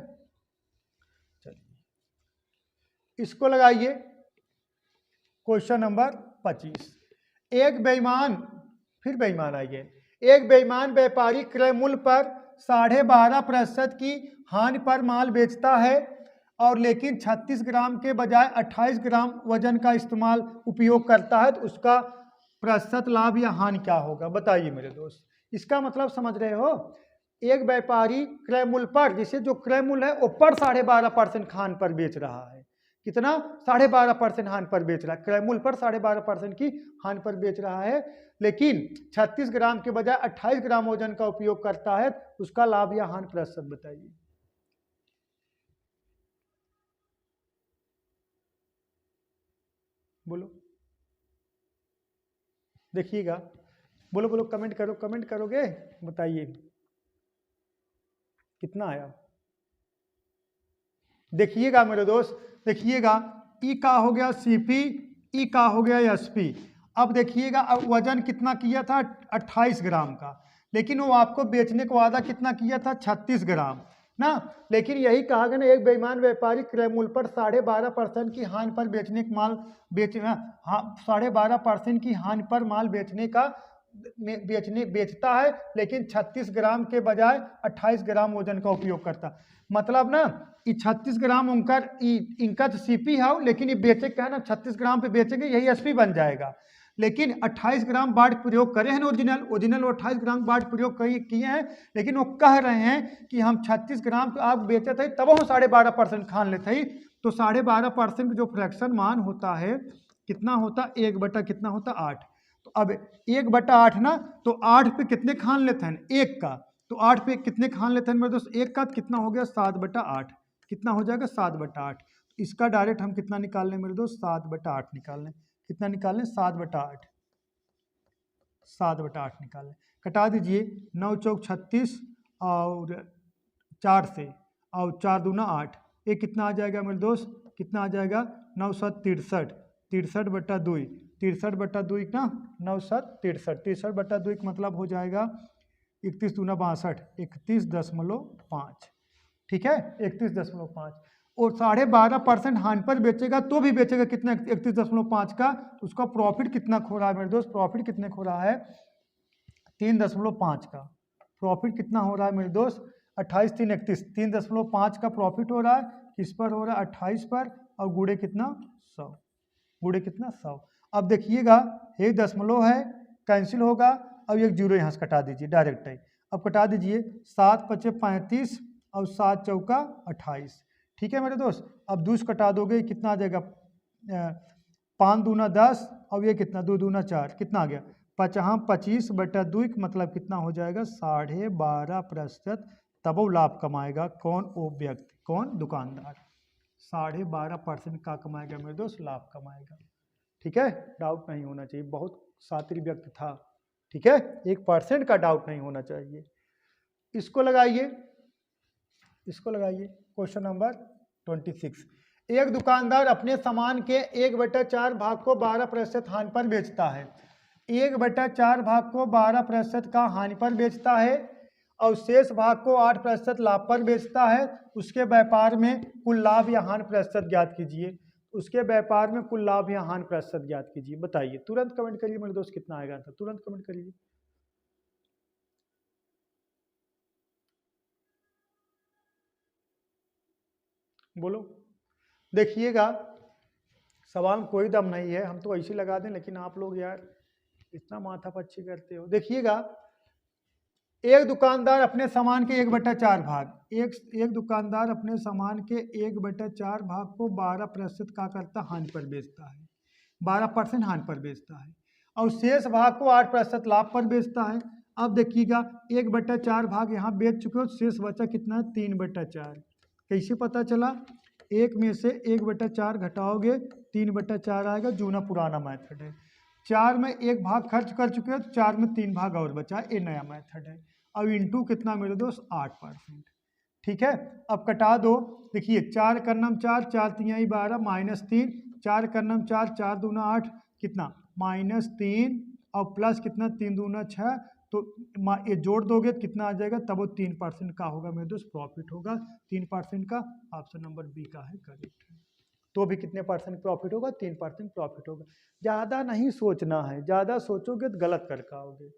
चलिए इसको लगाइए। Question number 25। एक बेईमान, फिर बेईमान आइए। एक बेईमान व्यापारी क्रय मूल्य पर 12.5% की हानि पर माल बेचता है और लेकिन 36 ग्राम के बजाय 28 ग्राम वजन का इस्तेमाल उपयोग करता है, तो उसका प्रतिशत लाभ या हानि क्या होगा? बताइए मेरे दोस्त। इसका मतलब समझ रहे हो? एक व्यापारी क्रय मूल्य पर, जैसे जो क्रय मूल्य है ऊपर 12.5% हानि पर बेच रहा है। कितना? 12.5% हानि पर बेच रहा है। क्रय मूल्य पर 12.5% की हानि पर बेच रहा है, लेकिन 36 ग्राम के बजाय 28 ग्राम वजन का उपयोग करता है, उसका लाभ या हानि प्रतिशत बताइए। बोलो, देखिएगा। बोलो बोलो, कमेंट करो, कमेंट करोगे? बताइए कितना आया। देखिएगा मेरे दोस्त, देखिएगा। ई का हो गया सीपी, ई का हो गया एसपी। अब देखिएगा, अब वजन कितना किया था? 28 ग्राम का, लेकिन वो आपको बेचने का वादा कितना किया था? 36 ग्राम ना। लेकिन यही कहा गया ना, एक बेईमान व्यापारी क्रय मूल्य पर 12.5% की हानि पर बेचने का माल हाँ 12.5% की हानि पर माल बेचता है, लेकिन 36 ग्राम के बजाय 28 ग्राम वजन का उपयोग करता। मतलब ना, ये 36 ग्राम इनका तो सीपी है, लेकिन ये बेचे क्या है ना, 36 ग्राम पे बेचेंगे, यही एसपी बन जाएगा। लेकिन 28 ग्राम बाट प्रयोग करे हैं ना, ओरिजिनल वो 28 ग्राम बाट प्रयोग किए हैं, लेकिन वो कह रहे हैं कि हम 36 ग्राम आप बेचे थे तब वो 12.5% खान लेते ही। तो 12.5% जो फ्रैक्शन मान होता है कितना होता? 1 बटा कितना होता? 8। तो अब 1/8 ना, तो 8 पे कितने खान लेते हैं? 1 का। तो 8 पे कितने खान लेते हैं मेरे दोस्त? 1 का। कितना हो गया? 7/8। कितना हो जाएगा? 7/8। इसका डायरेक्ट हम कितना निकाल लें मेरे दोस्त? 7/8 निकाल लें। कितना निकाल लें? 7/8। 7/8 निकाल लें। कटा दीजिए। 9 चौक 36 और 4 से, और 4 दूना 8। ये कितना आ जाएगा मेरे दोस्त? कितना आ जाएगा? 9 7 63, 63/2, 63/2 ना, 9 7 63, 63/2 का मतलब हो जाएगा 31 दूना 62, 31.5। ठीक है, 31.5। और 12.5% हानि पर बेचेगा तो भी बेचेगा कितना? 31.5 का। तो उसका प्रॉफिट कितना खो रहा है मेरे दोस्त? प्रॉफिट कितने खो रहा है? 3.5 का। प्रॉफिट कितना हो रहा है मेरे दोस्त? 28 3 31, 3.5 का प्रॉफिट हो रहा है। किस पर हो रहा है? 28 पर। और गुड़े कितना? 100। गुड़े कितना? 100। अब देखिएगा, एक दशमलव है, कैंसिल होगा। अब एक जीरो यहाँ से कटा दीजिए डायरेक्ट है। अब कटा दीजिए। 7 5 35 और 7 चौका 28। ठीक है मेरे दोस्त। अब 2 से कटा दोगे, कितना आ जाएगा? 5 दूना 10 और ये कितना? 2 दूना 4। कितना आ गया? 25/2 मतलब कितना हो जाएगा? 12.5%। तब वो लाभ कमाएगा कौन? वो व्यक्ति। कौन? दुकानदार। 12.5% का कमाएगा मेरे दोस्त, लाभ कमाएगा। ठीक है, डाउट नहीं होना चाहिए। बहुत शातिर व्यक्ति था। ठीक है, 1% का डाउट नहीं होना चाहिए। इसको लगाइए, इसको लगाइए। Question number 26। एक दुकानदार अपने सामान के 1/4 भाग को 12% हानि पर बेचता है। 1/4 भाग को 12% का हानि पर बेचता है और शेष भाग को 8% लाभ पर बेचता है। उसके व्यापार में कुल लाभ या हानि प्रतिशत ज्ञात कीजिए। उसके व्यापार में कुल लाभ या हानि प्रतिशत ज्ञात कीजिए। बताइए, तुरंत कमेंट करिए मेरे दोस्त, कितना आएगा आंसर? तुरंत कमेंट करिए। बोलो। देखिएगा, सवाल में कोई दम नहीं है, हम तो ऐसे लगा दें, लेकिन आप लोग यार इतना माथापच्ची करते हो। देखिएगा, एक दुकानदार अपने सामान के 1/4 भाग, एक दुकानदार अपने सामान के 1/4 भाग को 12% का करता हानि पर बेचता है। 12% हानि पर बेचता है और शेष भाग को 8% लाभ पर बेचता है। अब देखिएगा, 1/4 भाग यहाँ बेच चुके हो, शेष बचा कितना है? 3/4। कैसे पता चला? 1 में से 1/4 घटाओगे 3/4 आएगा, जूना पुराना मेथड है। 4 में 1 भाग खर्च कर चुके हो तो 4 में 3 भाग और बचा, ये नया मेथड है। अब इंटू कितना मेरे दोस्त? 8%। ठीक है, अब कटा दो। देखिए 4 कर्नम 4, 4 तिहाई 12 -3, 4 कर्नम 4, 4 दूना 8, कितना? -3 और प्लस कितना? 3 दूना 6, तो ये जोड़ दोगे तो कितना आ जाएगा? तब वो 3% का होगा मेरे दोस्त, प्रॉफिट होगा 3% का। ऑप्शन नंबर बी का है करेक्ट। तो भी कितने परसेंट प्रॉफिट होगा? 3% प्रॉफिट होगा। ज़्यादा नहीं सोचना है, ज़्यादा सोचोगे तो गलत कर पाओगे।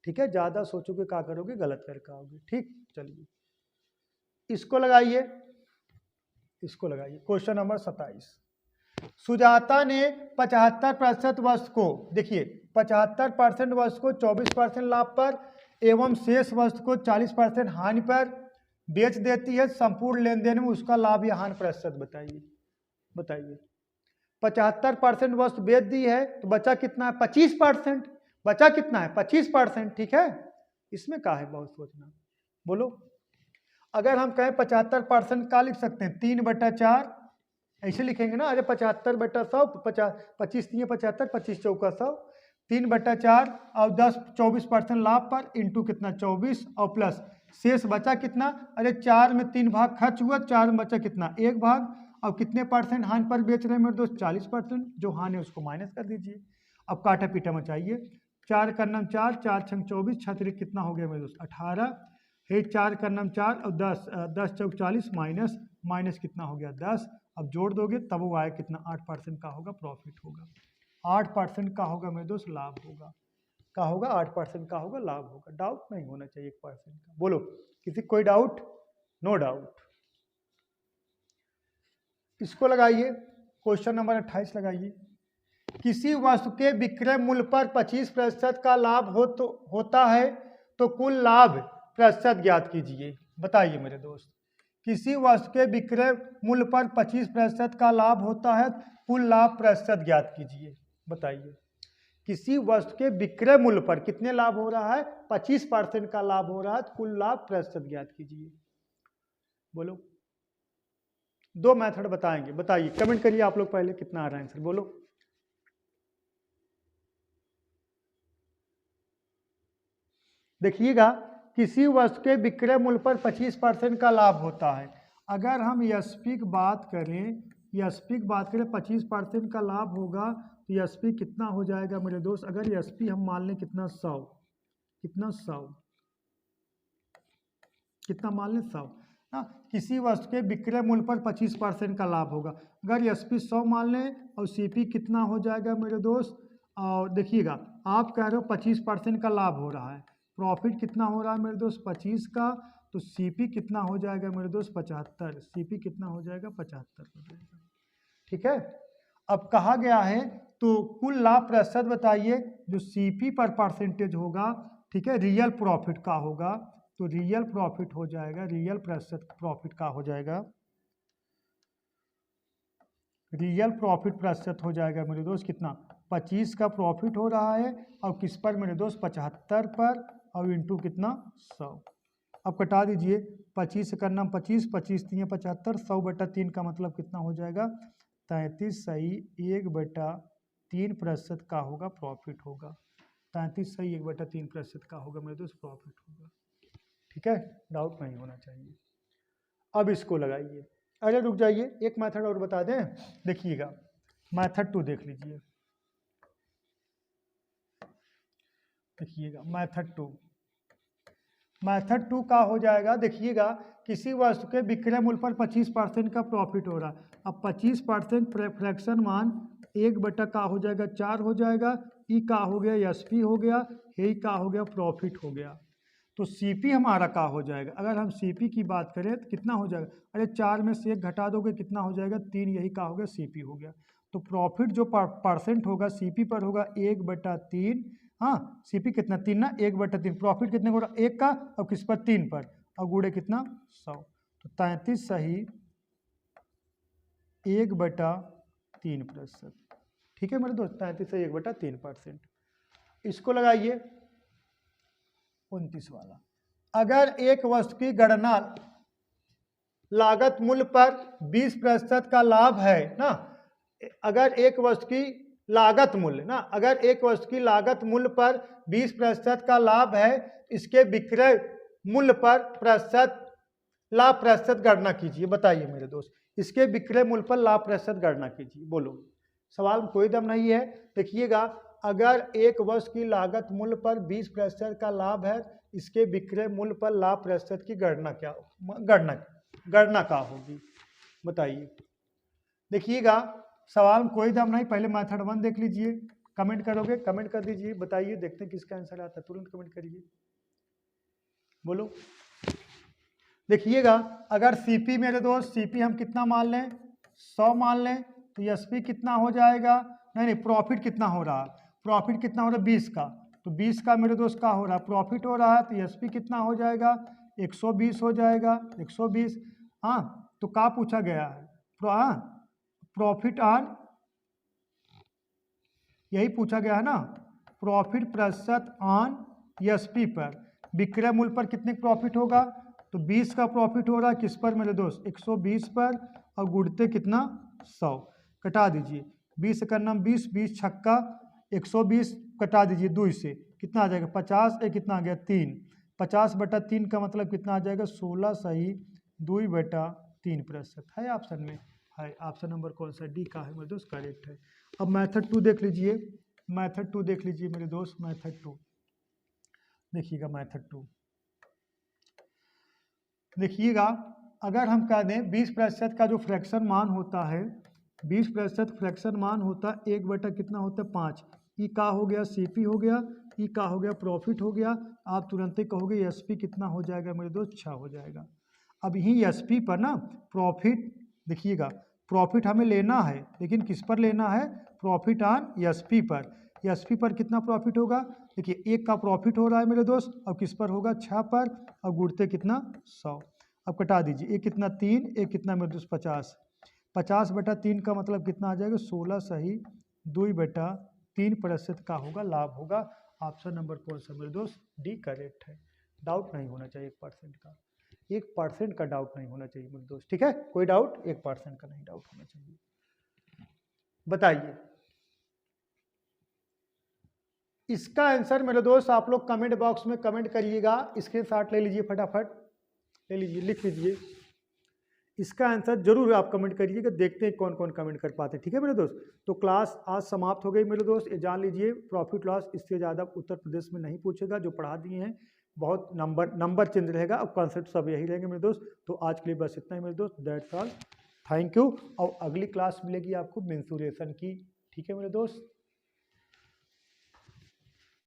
ठीक है, ज़्यादा सोचोगे क्या करोगे? गलत कर पाओगे। ठीक, चलिए इसको लगाइए, इसको लगाइए। Question number 27। सुजाता ने 75% वस्तु को, देखिए 75% वस्तु को 24% लाभ पर एवं शेष वस्तु को 40% हानि पर बेच देती है। संपूर्ण लेन देन में उसका लाभ या हानि प्रतिशत बताइए। बताइए 75% वस्तु बेच दी है तो बचा कितना है? 25%। बचा कितना है? 25%। ठीक है, इसमें क्या है बहुत सोचना? बोलो। अगर हम कहें 75% का लिख सकते हैं 3/4, ऐसे लिखेंगे ना। अरे 75/100, 25 3 75, 25 चौका 100, 3/4 और 24% लाभ पर इंटू कितना? 24 और प्लस शेष बचा कितना? अरे 4 में 3 भाग खर्च हुआ, 4 में बचा कितना? 1 भाग। और कितने परसेंट हानि पर बेच रहे हैं मेरे दोस्त? 40%। जो हानि है उसको माइनस कर दीजिए। अब काटा पीटा मचाइए। 4 कर्नम 4, 4 छंग 24, छत्रिक कितना हो गया मेरे दोस्त? 18 है। 4 कर्नम 4 और 10 चौक 40 माइनस कितना हो गया? 10। अब जोड़ दोगे तब वो आए कितना? 8% का होगा, प्रॉफिट होगा। 8% का होगा मेरे दोस्त, लाभ होगा। का होगा? 8% का होगा, लाभ होगा। डाउट नहीं होना चाहिए 1% का। बोलो, किसी कोई डाउट? No doubt. इसको लगाइए, क्वेश्चन नंबर 28 लगाइए। किसी वस्तु के विक्रय मूल्य पर 25% का लाभ होता है तो कुल लाभ प्रतिशत ज्ञात कीजिए। बताइए मेरे दोस्त, किसी वस्तु के विक्रय मूल्य पर 25% का लाभ होता है, कुल लाभ प्रतिशत ज्ञात कीजिए। बताइए किसी वस्तु के विक्रय मूल्य पर कितने लाभ हो रहा है? 25% का लाभ हो रहा है, तो कुल लाभ प्रतिशत ज्ञात कीजिए। बोलो, 2 मेथड बताएंगे। बताइए, कमेंट करिए आप लोग पहले, कितना आ रहा है आंसर? बोलो। देखिएगा, किसी वस्तु के विक्रय मूल्य पर 25% का लाभ होता है। अगर हम एसपी की बात करें, 25% का लाभ होगा तो एसपी कितना हो जाएगा मेरे दोस्त? अगर एसपी हम मान लें कितना? 100। कितना? 100। कितना मान लें? 100। हाँ, किसी वस्तु के विक्रय मूल्य पर 25% का लाभ होगा। अगर एसपी 100 मान लें और सीपी कितना हो जाएगा मेरे दोस्त? और देखिएगा, आप कह रहे हो 25% का लाभ हो रहा है, प्रॉफिट कितना हो रहा है मेरे दोस्त? 25 का। तो सीपी कितना हो जाएगा मेरे दोस्त? 75। सीपी कितना हो जाएगा? 75 हो जाएगा। ठीक है, अब कहा गया है तो कुल लाभ प्रतिशत बताइए जो सीपी पर परसेंटेज होगा। ठीक है, रियल प्रॉफिट का होगा, तो रियल प्रॉफिट हो जाएगा, रियल प्रतिशत प्रॉफिट का हो जाएगा, रियल प्रॉफिट प्रतिशत हो जाएगा मेरे दोस्त कितना? 25 का प्रॉफिट हो रहा है और किस पर मेरे दोस्त? 75 पर, और इंटू कितना? 100। अब कटा दीजिए, 25 से करना 25, 25 3 75, 100/3 का मतलब कितना हो जाएगा? 33 सही 1/3% का होगा, प्रॉफिट होगा। 33 सही 1/3% का होगा मेरे दोस्त, प्रॉफिट होगा। ठीक है, डाउट नहीं होना चाहिए। अब इसको लगाइए। अरे रुक जाइए, एक मेथड और बता दें। देखिएगा, मेथड 2 देख लीजिए। देखिएगा मेथड 2 का हो जाएगा। देखिएगा, किसी वस्तु के विक्रय मूल्य पर 25% का प्रॉफिट हो रहा है। अब 25% फ्रैक्शन मान 1/, का हो जाएगा 4 हो जाएगा, ई का हो गया, एसपी हो गया, ए का हो गया, प्रॉफिट हो गया। तो सीपी हमारा का हो जाएगा? अगर हम सीपी की बात करें तो कितना हो जाएगा? अरे 4 में से 1 घटा दोगे कितना हो जाएगा? 3। यही का हो गया? सीपी हो गया। तो प्रॉफिट जो परसेंट होगा सीपी पर होगा 1/3। हाँ, सीपी कितना? 3 ना, 1/3। प्रॉफिट कितने को? 1 का, और किस पर? 3 पर, और गुड़े कितना? 100। तो 33 सही 1/3%। ठीक है मेरे दोस्त, 33 सही 1/3%। इसको लगाइए 29 वाला। अगर एक वस्तु की गणना लागत मूल्य पर 20% का लाभ है ना, अगर एक वस्तु की लागत मूल्य ना, अगर एक वस्तु की लागत मूल्य पर 20% का लाभ है, इसके विक्रय मूल्य पर प्रतिशत लाभ प्रतिशत गणना कीजिए। बताइए मेरे दोस्त, इसके विक्रय मूल्य पर लाभ प्रतिशत गणना कीजिए। बोलो, सवाल में कोई दम नहीं है। देखिएगा, अगर एक वस्तु की लागत मूल्य पर 20% का लाभ है, इसके विक्रय मूल्य पर लाभ प्रतिशत की गणना क्या होगी? बताइए। देखिएगा, सवाल में कोई दम नहीं, पहले मेथड 1 देख लीजिए। कमेंट करोगे, कमेंट कर दीजिए, बताइए, देखते हैं किसका आंसर आता है। तुरंत कमेंट करिए, बोलो। देखिएगा, अगर सीपी मेरे दोस्त, सीपी हम कितना मान लें, 100 मान लें, तो एसपी कितना हो जाएगा, नहीं, प्रॉफिट कितना हो रहा है, प्रॉफिट कितना हो रहा है 20 का, तो 20 का मेरे दोस्त का हो रहा है प्रॉफिट हो रहा है, तो एसपी कितना हो जाएगा 120 हो जाएगा, 120। हाँ, तो क्या पूछा गया है, प्रॉफिट ऑन, यही पूछा गया है ना, प्रॉफिट प्रतिशत ऑन एसपी पर विक्रय मूल्य पर कितने प्रॉफिट होगा, तो 20 का प्रॉफिट हो रहा है किस पर मेरे दोस्त, 120 पर, और गुणते कितना 100, कटा दीजिए 20 का नाम 20, 20 छक्का 120, कटा दीजिए 2 से, कितना आ जाएगा 50, कितना आ गया 3, 50/3 का मतलब कितना आ जाएगा 16 सही 2/3%। है ऑप्शन में, है ऑप्शन नंबर कौन सा, डी का है मेरे दोस्त, करेक्ट है। अब मेथड 2 देख लीजिए, मेथड 2 देख लीजिए मेरे दोस्त, मेथड 2 देखिएगा, मेथड 2 देखिएगा, अगर हम कह दें 20% का जो फ्रैक्शन मान होता है, 20% फ्रैक्शन मान होता है 1 कितना होता है 5, ई का हो गया सीपी हो गया, ई का हो गया प्रॉफिट हो गया, आप तुरंत ही कहोगे एसपी कितना हो जाएगा मेरे दोस्त 6 हो जाएगा। अब यही एसपी पर ना प्रॉफिट, देखिएगा प्रॉफिट हमें लेना है, लेकिन किस पर लेना है, प्रॉफिट ऑन एसपी पर, एसपी पर कितना प्रॉफिट होगा, देखिए 1 का प्रॉफिट हो रहा है मेरे दोस्त, अब किस पर होगा 6 पर, और गुणते कितना 100, अब कटा दीजिए, एक कितना 3, एक कितना मेरे दोस्त 50, 50/3 का मतलब कितना आ जाएगा 16 सही 2/3% का होगा लाभ होगा। ऑप्शन नंबर कौन सा मेरे दोस्त, डी करेक्ट है। डाउट नहीं होना चाहिए 1% का, 1% का डाउट नहीं होना चाहिए मेरे दोस्त, ठीक है, कोई डाउट 1% का नहीं डाउट होना चाहिए। बताइए इसका आंसर मेरे दोस्त, आप लोग कमेंट बॉक्स में कमेंट करिएगा, स्क्रीनशॉट ले लीजिए, फटाफट ले लीजिए, लिख लीजिए इसका आंसर जरूर आप कमेंट करिएगा, देखते हैं कौन कौन कमेंट कर पाते हैं, ठीक है मेरे दोस्त। तो क्लास आज समाप्त हो गई मेरे दोस्त, ये जान लीजिए प्रॉफिट लॉस इससे ज़्यादा उत्तर प्रदेश में नहीं पूछेगा, जो पढ़ा दिए हैं बहुत नंबर चेंज रहेगा, अब कॉन्सेप्ट सब यही रहेंगे मेरे दोस्त। तो आज के लिए बस इतना ही मेरे दोस्त, दैट्स ऑल, थैंक यू। और अगली क्लास मिलेगी आपको मेंसुरेशन की, ठीक है मेरे दोस्त।